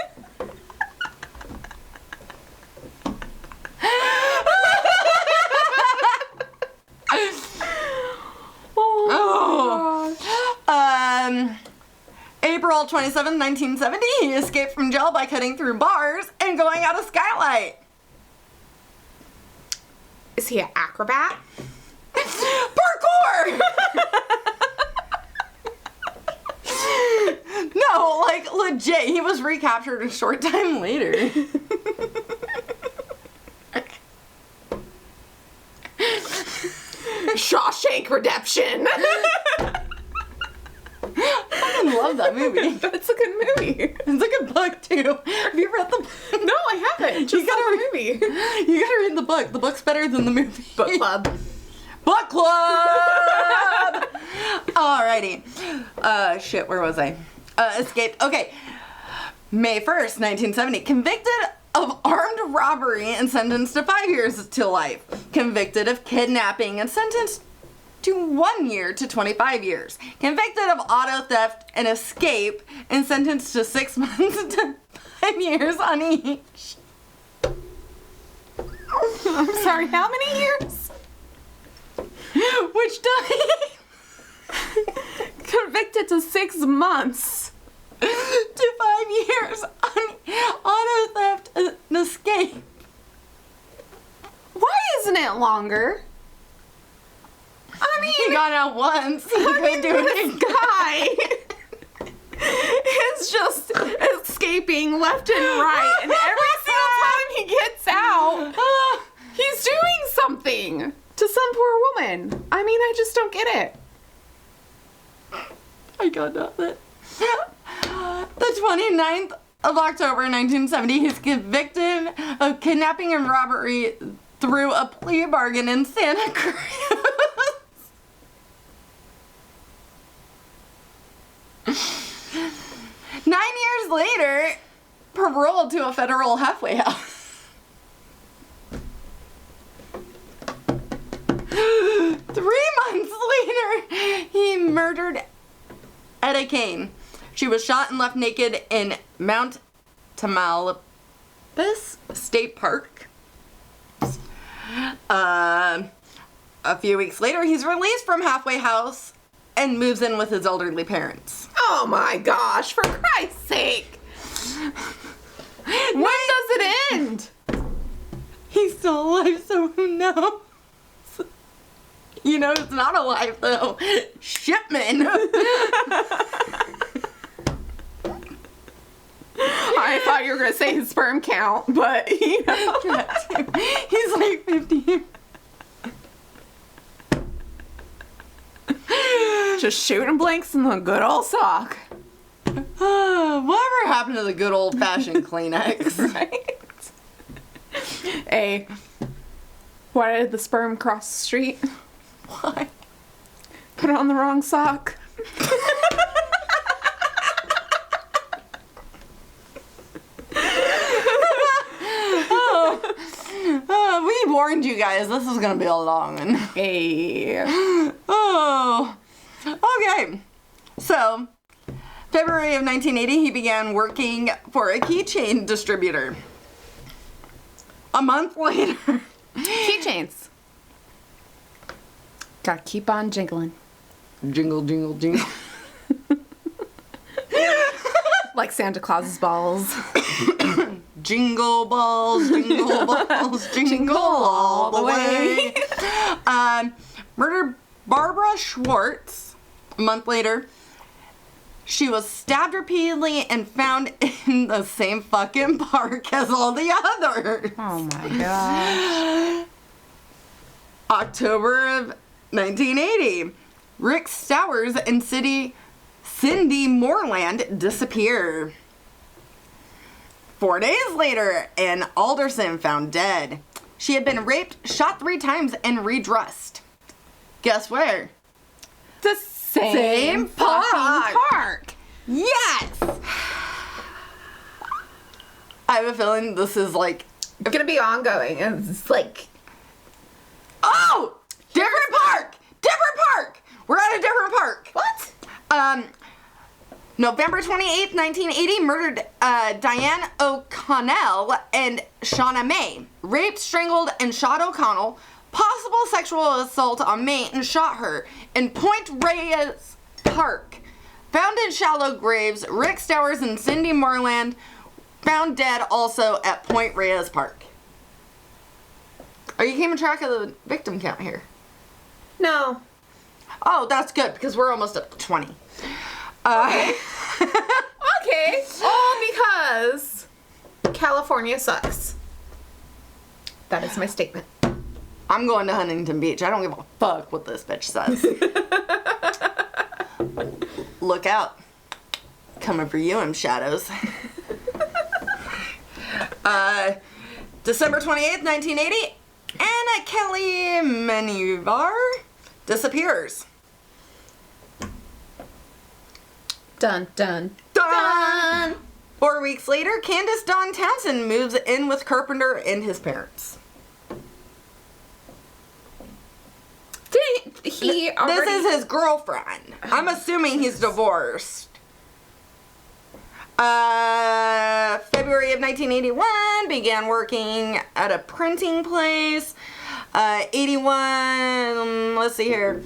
April 27, 1970, he escaped from jail by cutting through bars and going out a skylight. Is he an acrobat? Parkour! No, like, legit, he was recaptured a short time later. Shawshank Redemption. I love that movie. That's a good movie. It's a good book, too. Have you read the book? No, I haven't. Just saw the movie. You gotta read the book. The book's better than the movie. Book club. Book club! Alrighty. Shit, where was I? Escaped. Okay. May 1st, 1970. Convicted of armed robbery and sentenced to 5 years to life. Convicted of kidnapping and sentenced to 1 year to 25 years. Convicted of auto theft and escape and sentenced to 6 months to 5 years on each. I'm sorry, how many years? Which died? Convicted to 6 months. To 5 years on auto theft and escape. Why isn't it longer? I mean, He got out once. He couldn't do it this again. guy is just escaping left and right, and every single time he gets out, he's doing something to some poor woman. I mean, I just don't get it. I got nothing. The 29th of October 1970, he's convicted of kidnapping and robbery through a plea bargain in Santa Cruz. Nine years later, paroled to a federal halfway house. 3 months later, he murdered Etta Kane. She was shot and left naked in Mount Tamaulipas State Park. A few weeks later, he's released from halfway house and moves in with his elderly parents. Oh my gosh, for Christ's sake. When does it end? He's still alive, so who knows? You know, it's not alive, though. Shipman. I thought you were going to say his sperm count, but, you know. He's like 50. Just shooting blanks in the good old sock. Whatever happened to the good old-fashioned Kleenex? Right? A. Why did the sperm cross the street? Why? Put it on the wrong sock. We warned you guys. This is gonna be a long one. A. Oh. Okay. So, February of 1980, he began working for a keychain distributor. A month later... Keychains. Gotta keep on jingling. Jingle, jingle, jingle. Like Santa Claus's balls. Jingle balls, jingle all the way. Murdered Barbara Schwartz. A month later, she was stabbed repeatedly and found in the same fucking park as all the others. Oh my gosh. October of 1980, Rick Stowers and Cindy Moreland disappear. 4 days later, Ann Alderson found dead. She had been raped, shot 3 times, and redressed. Guess where? The same fucking park. Yes! I have a feeling this is like... It's gonna be ongoing. It's like... Oh! Different park! Different park! We're at a different park. What? November 28th, 1980, murdered Diane O'Connell and Shauna May. Raped, strangled, and shot O'Connell. Possible sexual assault on May and shot her in Point Reyes Park. Found in shallow graves, Rick Stowers and Cindy Moreland found dead also at Point Reyes Park. Are you keeping track of the victim count here? No. Oh, that's good, because we're almost up to 20. Okay. All because California sucks. That is my statement. I'm going to Huntington Beach. I don't give a fuck what this bitch says. Look out. Coming for you, shadows. December 28th, 1980, Anna Kelly Manivar disappears. Dun, dun, Dun! 4 weeks later, Candace Dawn Townsend moves in with Carpenter and his parents. Did he already... This is his girlfriend. I'm assuming he's divorced. February of 1981, began working at a printing place. 81, let's see here.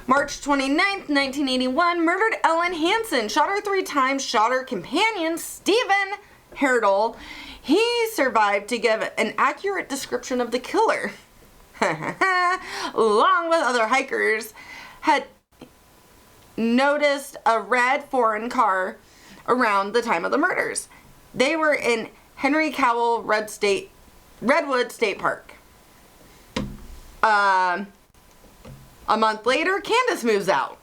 March 29th, 1981, murdered Ellen Hansen. Shot her 3 times, shot her companion, Stephen Herdle. He survived to give an accurate description of the killer. Along with other hikers, had noticed a red foreign car around the time of the murders. They were in Henry Cowell Redwood State Park. A month later, Candace moves out.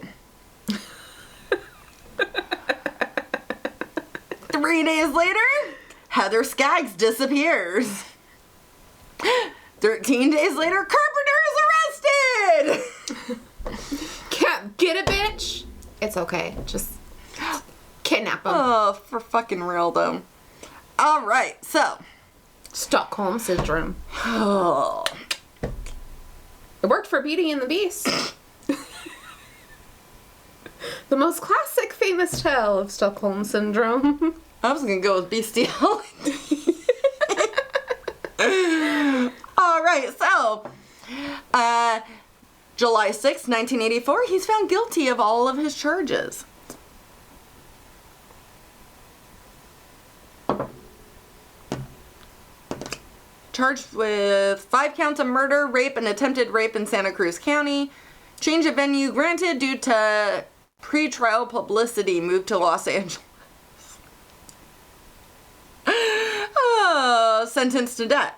3 days later, Heather Skaggs disappears. 13 days later, Carpenter is arrested! Can't get a bitch? It's okay. Just kidnap him. Oh, for fucking real, though. Alright, so. Stockholm Syndrome. Oh. It worked for Beauty and the Beast. The most classic famous tale of Stockholm Syndrome. I was gonna go with bestiality. Alright, so. July 6th, 1984, he's found guilty of all of his charges. Charged with 5 counts of murder, rape, and attempted rape in Santa Cruz County. Change of venue granted due to pre-trial publicity. Moved to Los Angeles. Sentenced to death.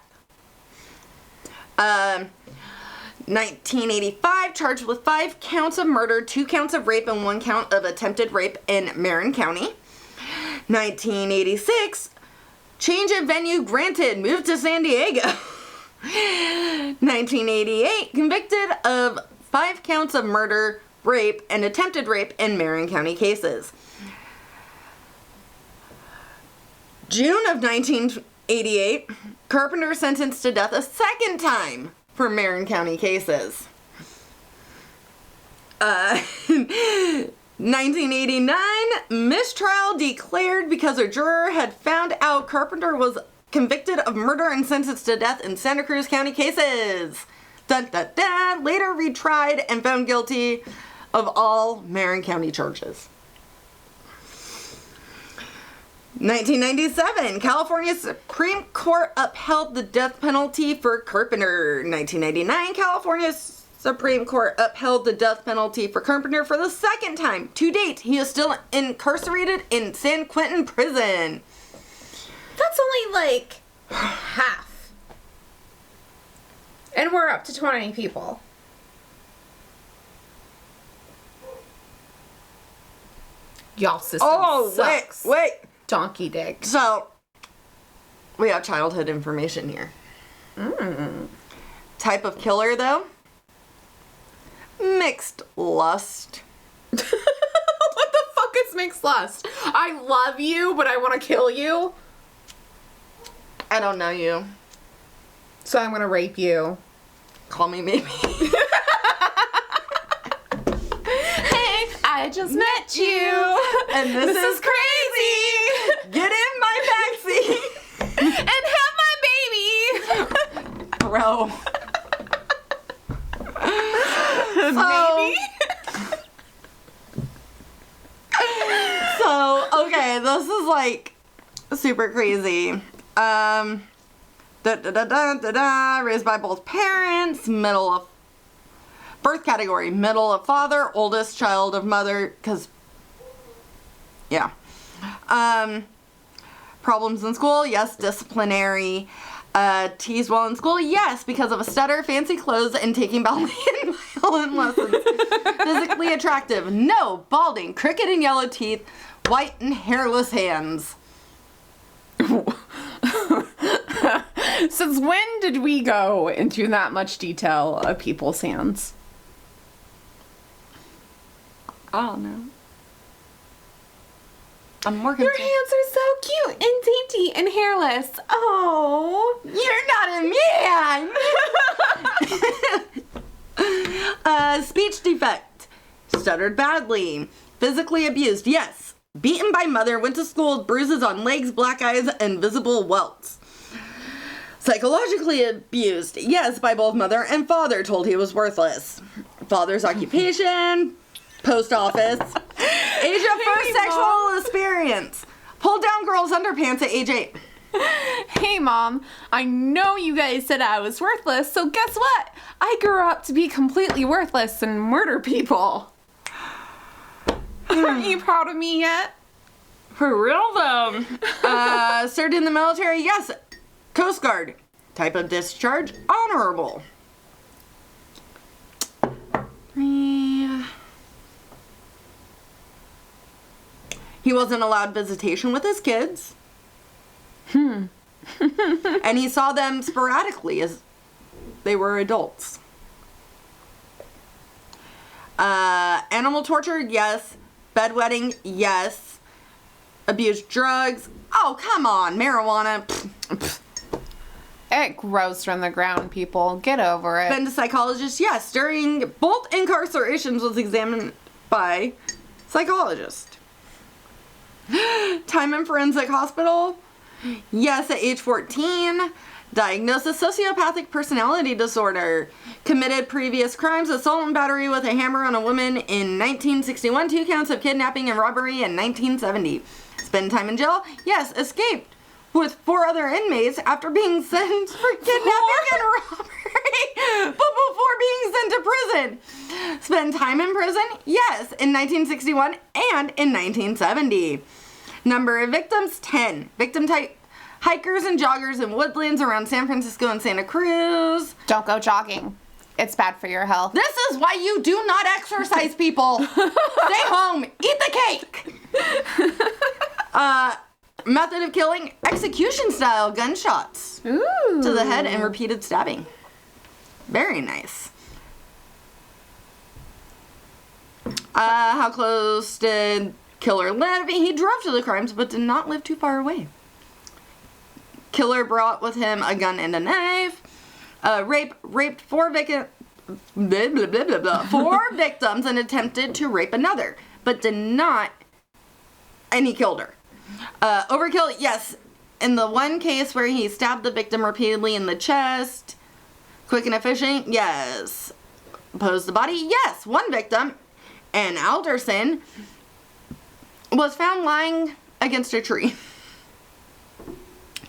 1985, charged with 5 counts of murder, 2 counts of rape, and 1 count of attempted rape in Marin County. 1986, change of venue granted, moved to San Diego. 1988, convicted of 5 counts of murder, rape, and attempted rape in Marin County cases. June of 1988, Carpenter sentenced to death a second time for Marin County cases. 1989, mistrial declared because a juror had found out Carpenter was convicted of murder and sentenced to death in Santa Cruz County cases. Dun, dun, dun. Later retried and found guilty of all Marin County charges. 1997, California Supreme Court upheld the death penalty for Carpenter. 1999, California Supreme Court upheld the death penalty for Carpenter for the second time. To date, he is still incarcerated in San Quentin prison. That's only like half. And we're up to 20 people. Y'all system sucks. Wait. Donkey dick. So, we have childhood information here. Type of killer, though? Mixed lust. What the fuck is mixed lust? I love you, but I want to kill you. I don't know you. So I'm going to rape you. Call me maybe. Hey, I just met you. And this is crazy. Get in my backseat. And have my baby. Bro. Maybe. So, okay, this is like super crazy. Raised by both parents, middle of birth category, middle of father, oldest child of mother, because, yeah. Problems in school, yes. Disciplinary. Teased while in school, yes, because of a stutter, fancy clothes, and taking ballet and violin lessons. Physically attractive, no. Balding, crooked and yellow teeth, white and hairless hands. Since when did we go into that much detail of people's hands? I don't know. I'm more Your concerned. hands are so cute and dainty and hairless. Oh. You're not a man! Speech defect. Stuttered badly. Physically abused, yes. Beaten by mother, went to school with bruises on legs, black eyes, and visible welts. Psychologically abused, yes, by both mother and father, told he was worthless. Father's occupation, post office. Age of first sexual experience. Pulled down girl's underpants at age 8. Hey, Mom, I know you guys said I was worthless, so guess what? I grew up to be completely worthless and murder people. Aren't you proud of me yet? For real, though. Served in the military, yes. Coast Guard. Type of discharge, honorable. He wasn't allowed visitation with his kids. And he saw them sporadically as they were adults. Animal torture, yes. Bedwetting, yes. Abused drugs. Oh, come on. Marijuana. It grows from the ground, people. Get over it. Been to psychologist, yes. During both incarcerations was examined by psychologist. Time in forensic hospital, yes, at age 14. Diagnosis, sociopathic personality disorder. Committed previous crimes, assault and battery with a hammer on a woman in 1961. 2 counts of kidnapping and robbery in 1970. Spend time in jail, yes. Escaped with 4 other inmates after being sentenced for kidnapping and robbery, but before being sent to prison. Spend time in prison, yes, in 1961 and in 1970. Number of victims, 10. Victim type, hikers and joggers in woodlands around San Francisco and Santa Cruz. Don't go jogging. It's bad for your health. This is why you do not exercise, people. Stay home. Eat the cake. Method of killing, execution-style gunshots Ooh. to the head and repeated stabbing. Very nice. How close did killer live? He drove to the crimes, but did not live too far away. Killer brought with him a gun and a knife. Raped four victims and attempted to rape another, but did not. And he killed her. Overkill, yes. In the one case where he stabbed the victim repeatedly in the chest. Quick and efficient, yes. Posed the body, yes. One victim, and Alderson, was found lying against a tree.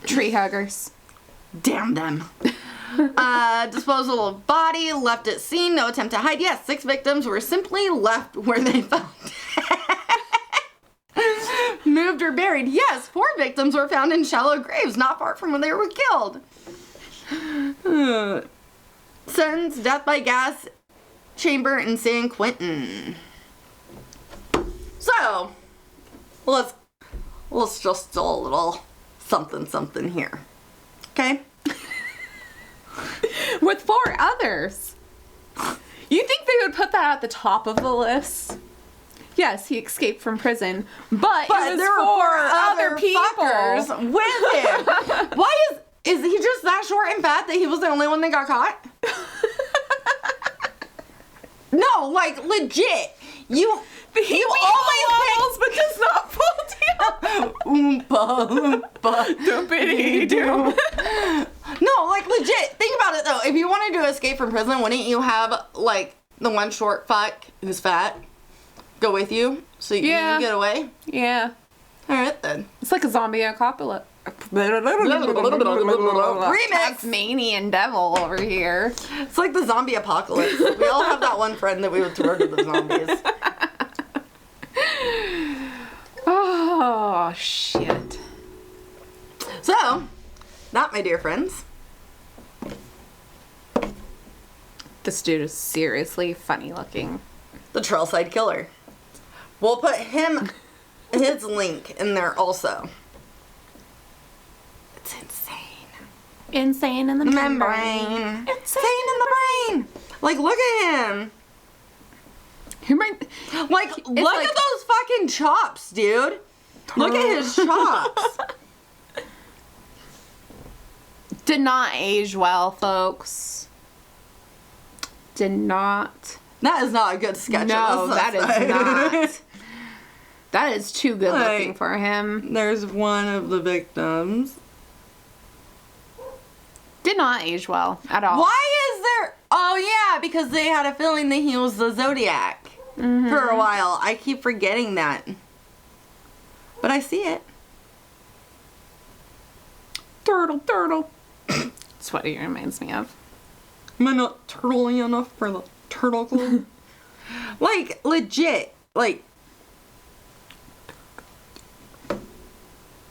Tree huggers. Damn them. Disposal of body, left at scene, no attempt to hide. Yes, 6 victims were simply left where they found. Moved or buried. Yes, 4 victims were found in shallow graves not far from where they were killed. Sentenced death by gas chamber in San Quentin. So, let's just do a little something here. Okay? With 4 others. You think they would put that at the top of the list? Yes, he escaped from prison, but it was there were 4 other fuckers people with him. Why is he just that short and fat that he was the only one that got caught? No, like legit. He always falls, but does not fall down. Oompa loompa Doopity doo. No, like legit. Think about it though. If you wanted to escape from prison, wouldn't you have like the one short fuck who's fat go with you so you can get away? Yeah. All right then. It's like a zombie apocalypse. Remix. Tasmanian devil over here. It's like the zombie apocalypse. We all have that one friend that we would throw to the zombies. Oh, shit. So, that, my dear friends. This dude is seriously funny looking. The Trailside Killer. We'll put his link in there also. It's insane. Insane in the membrane. Insane in the brain. Like, look at him. Like, look at those fucking chops, dude. Look at his chops. Did not age well, folks. Did not. That is not a good sketch. No, that is not. That is too good looking for him. There's one of the victims. Did not age well at all. Why is there... Oh, yeah, because they had a feeling that he was the Zodiac for a while. I keep forgetting that. But I see it. Turtle. That's what he reminds me of. Am I not turtly enough for the turtle club? Like, legit. Like...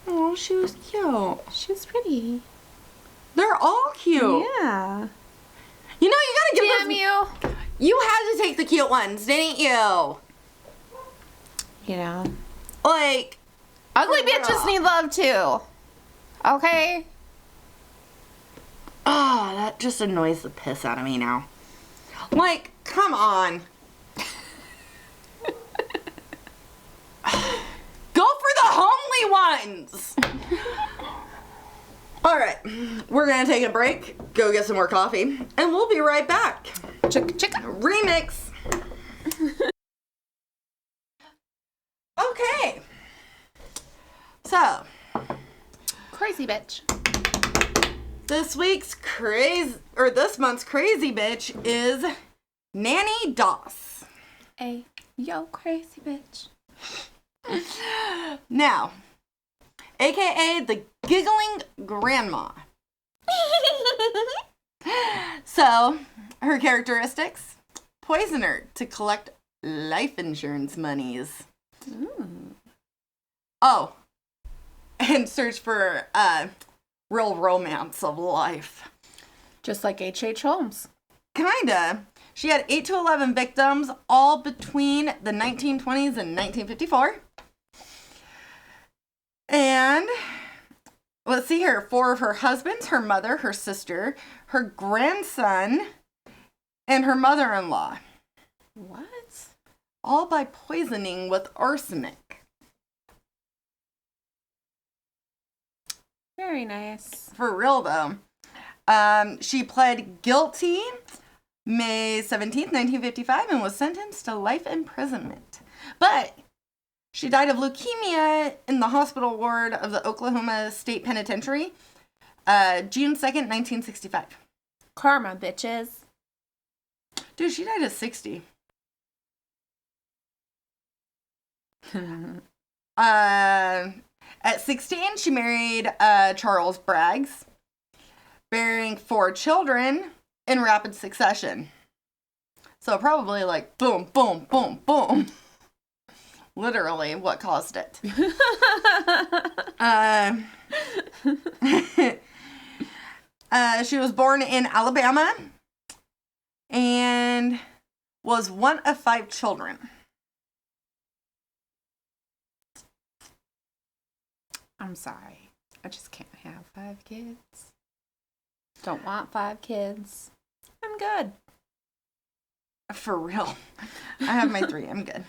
Oh, she was cute. She was pretty. They're all cute. Yeah. You know, you gotta give Damn you. You had to take the cute ones, didn't you? Yeah. Like... Ugly bitches need love too. Okay? Oh, that just annoys the piss out of me now. Like, come on. Go for the homely ones. All right, we're gonna take a break, go get some more coffee, and we'll be right back. Chicka. Remix. Okay. So, Crazy bitch. this month's crazy bitch is Nanny Doss. Hey, yo, crazy bitch. Now, aka the giggling grandma. So, her characteristics: poisoner to collect life insurance monies. Oh, and search for real romance of life. Just like H.H. Holmes. Kinda. She had 8 to 11 victims, all between the 1920s and 1954. And let's see here. 4 of her husbands, her mother, her sister, her grandson, and her mother-in-law. What? All by poisoning with arsenic. Very nice. For real, though. She pled guilty May 17th, 1955, and was sentenced to life imprisonment. But she died of leukemia in the hospital ward of the Oklahoma State Penitentiary, June 2nd, 1965. Karma, bitches. Dude, she died at 60. At 16, she married Charles Braggs, bearing 4 children in rapid succession. So probably like boom, boom, boom, boom. Literally what caused it. She was born in Alabama and was one of 5 children. I'm sorry. I just can't have 5 kids. Don't want 5 kids. I'm good. For real. I have my 3. I'm good.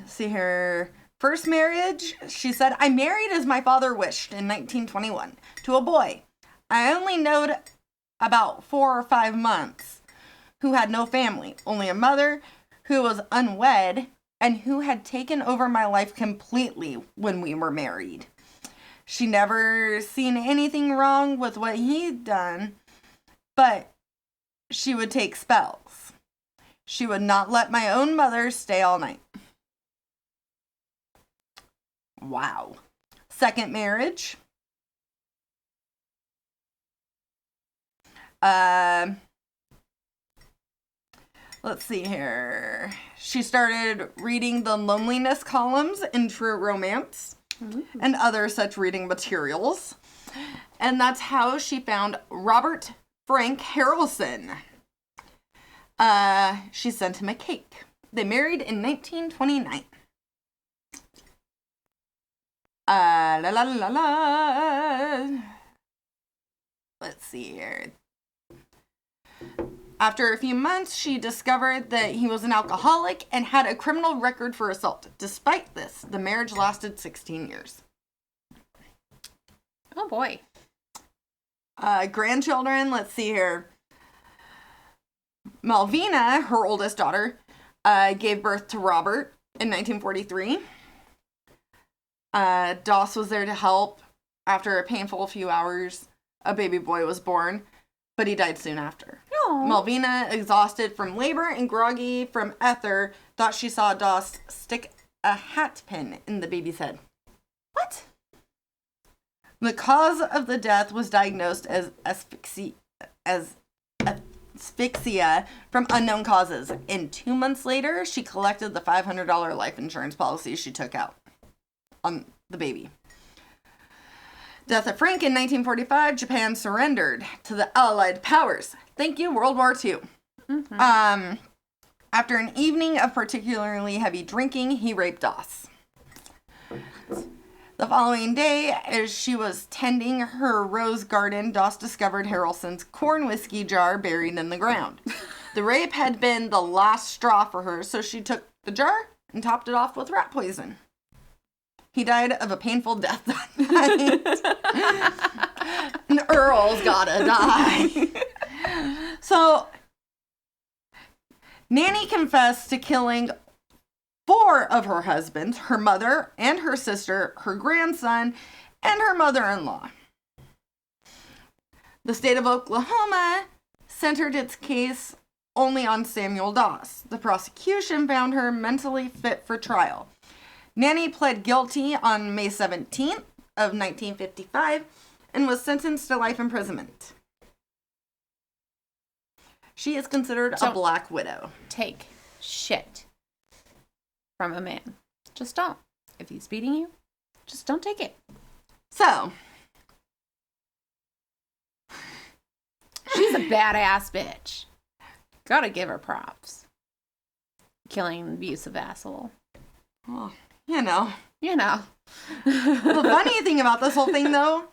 See her first marriage. She said, I married as my father wished in 1921 to a boy I only knowed about 4 or 5 months who had no family, only a mother who was unwed and who had taken over my life completely when we were married. She never seen anything wrong with what he'd done, but she would take spells. She would not let my own mother stay all night. Wow. Second marriage. Let's see here. She started reading the loneliness columns in True Romance and other such reading materials. And that's how she found Robert Frank Harrelson. She sent him a cake. They married in 1929. La la la la. Let's see here. After a few months, she discovered that he was an alcoholic and had a criminal record for assault. Despite this, the marriage lasted 16 years. Oh boy. Grandchildren, let's see here. Malvina, her oldest daughter, gave birth to Robert in 1943. Doss was there to help. After a painful few hours, a baby boy was born, but he died soon after. Aww. Malvina, exhausted from labor and groggy from ether, thought she saw Doss stick a hat pin in the baby's head. What? The cause of the death was diagnosed as asphyxia from unknown causes. And 2 months later, she collected the $500 life insurance policy she took out on the baby. Death of Frank in 1945, Japan surrendered to the Allied powers. Thank you, World War II. Mm-hmm. After an evening of particularly heavy drinking, he raped Doss. The following day, as she was tending her rose garden, Doss discovered Harrelson's corn whiskey jar buried in the ground. The rape had been the last straw for her, so she took the jar and topped it off with rat poison. He died of a painful death that night. And Earl's gotta die. So, Nanny confessed to killing 4 of her husbands, her mother and her sister, her grandson, and her mother-in-law. The state of Oklahoma centered its case only on Samuel Doss. The prosecution found her mentally fit for trial. Nanny pled guilty on May 17th of 1955 and was sentenced to life imprisonment. She is considered a black widow. Take shit from a man. Just don't. If he's beating you, just don't take it. So, she's a badass bitch. Gotta give her props. Killing an abusive asshole. Oh, You know. The The funny thing about this whole thing, though,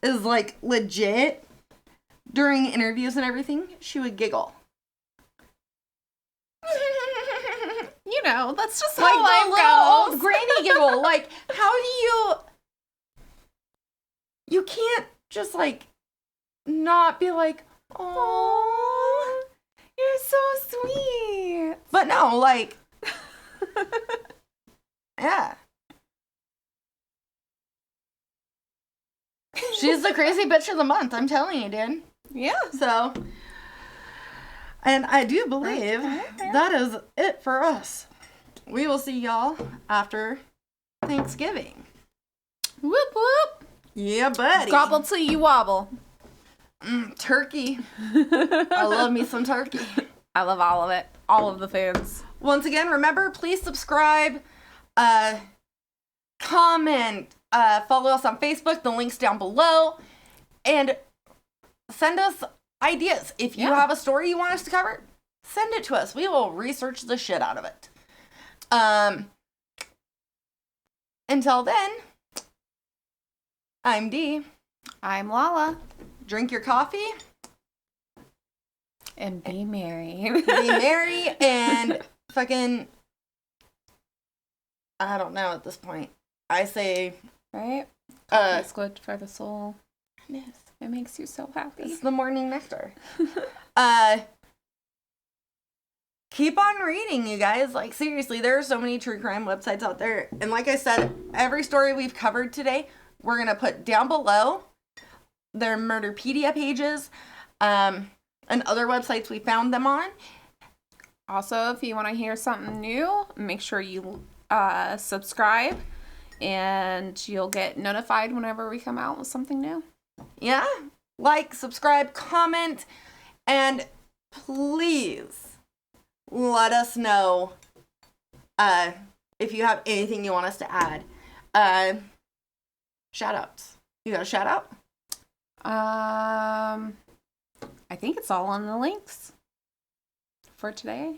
is, like, legit, during interviews and everything, she would giggle. That's just Like, how the life little goes. old granny giggle. Like, how do you can't just, like, not be like, oh, You're so sweet. but no, like, yeah. She's the crazy bitch of the month, I'm telling you, dude. Yeah. So, and I do believe that is it for us. We will see y'all after Thanksgiving. Whoop whoop. Yeah, buddy. Gobble till you wobble. Turkey. I love me some turkey. I love all of it. All of the foods. Once again, remember, please subscribe, comment, follow us on Facebook. The link's down below. And send us ideas. If you have a story you want us to cover, send it to us. We will research the shit out of it. Until then, I'm Dee. I'm Lala. Drink your coffee. And be merry. Be merry and fucking, I don't know at this point. I say, Right? uh, It's good for the soul. yes, It makes you so happy. it's the morning nectar. Keep on reading, you guys. Like, seriously, there are so many true crime websites out there. And like I said, every story we've covered today, we're going to put down below their Murderpedia pages, and other websites we found them on. Also, if you want to hear something new, make sure you subscribe, and you'll get notified whenever we come out with something new. Yeah. Like, subscribe, comment, and please let us know if you have anything you want us to add. Shout outs. You got a shout out? I think it's all on the links for today.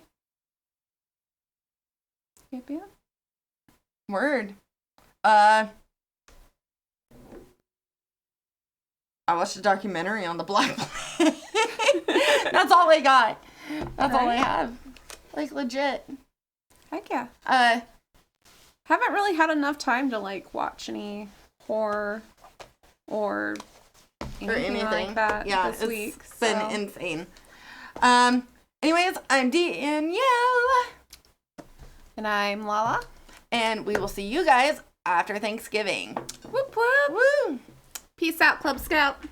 Yep. Word. I watched a documentary on the Black Plague. That's all I got. That's all I have. Like, legit. Heck yeah. Haven't really had enough time to like watch any horror or anything like that this week. It's been insane. Anyways, I'm Danielle. And I'm Lala. And we will see you guys after Thanksgiving. Whoop whoop. Woo! Peace out, Club Scout.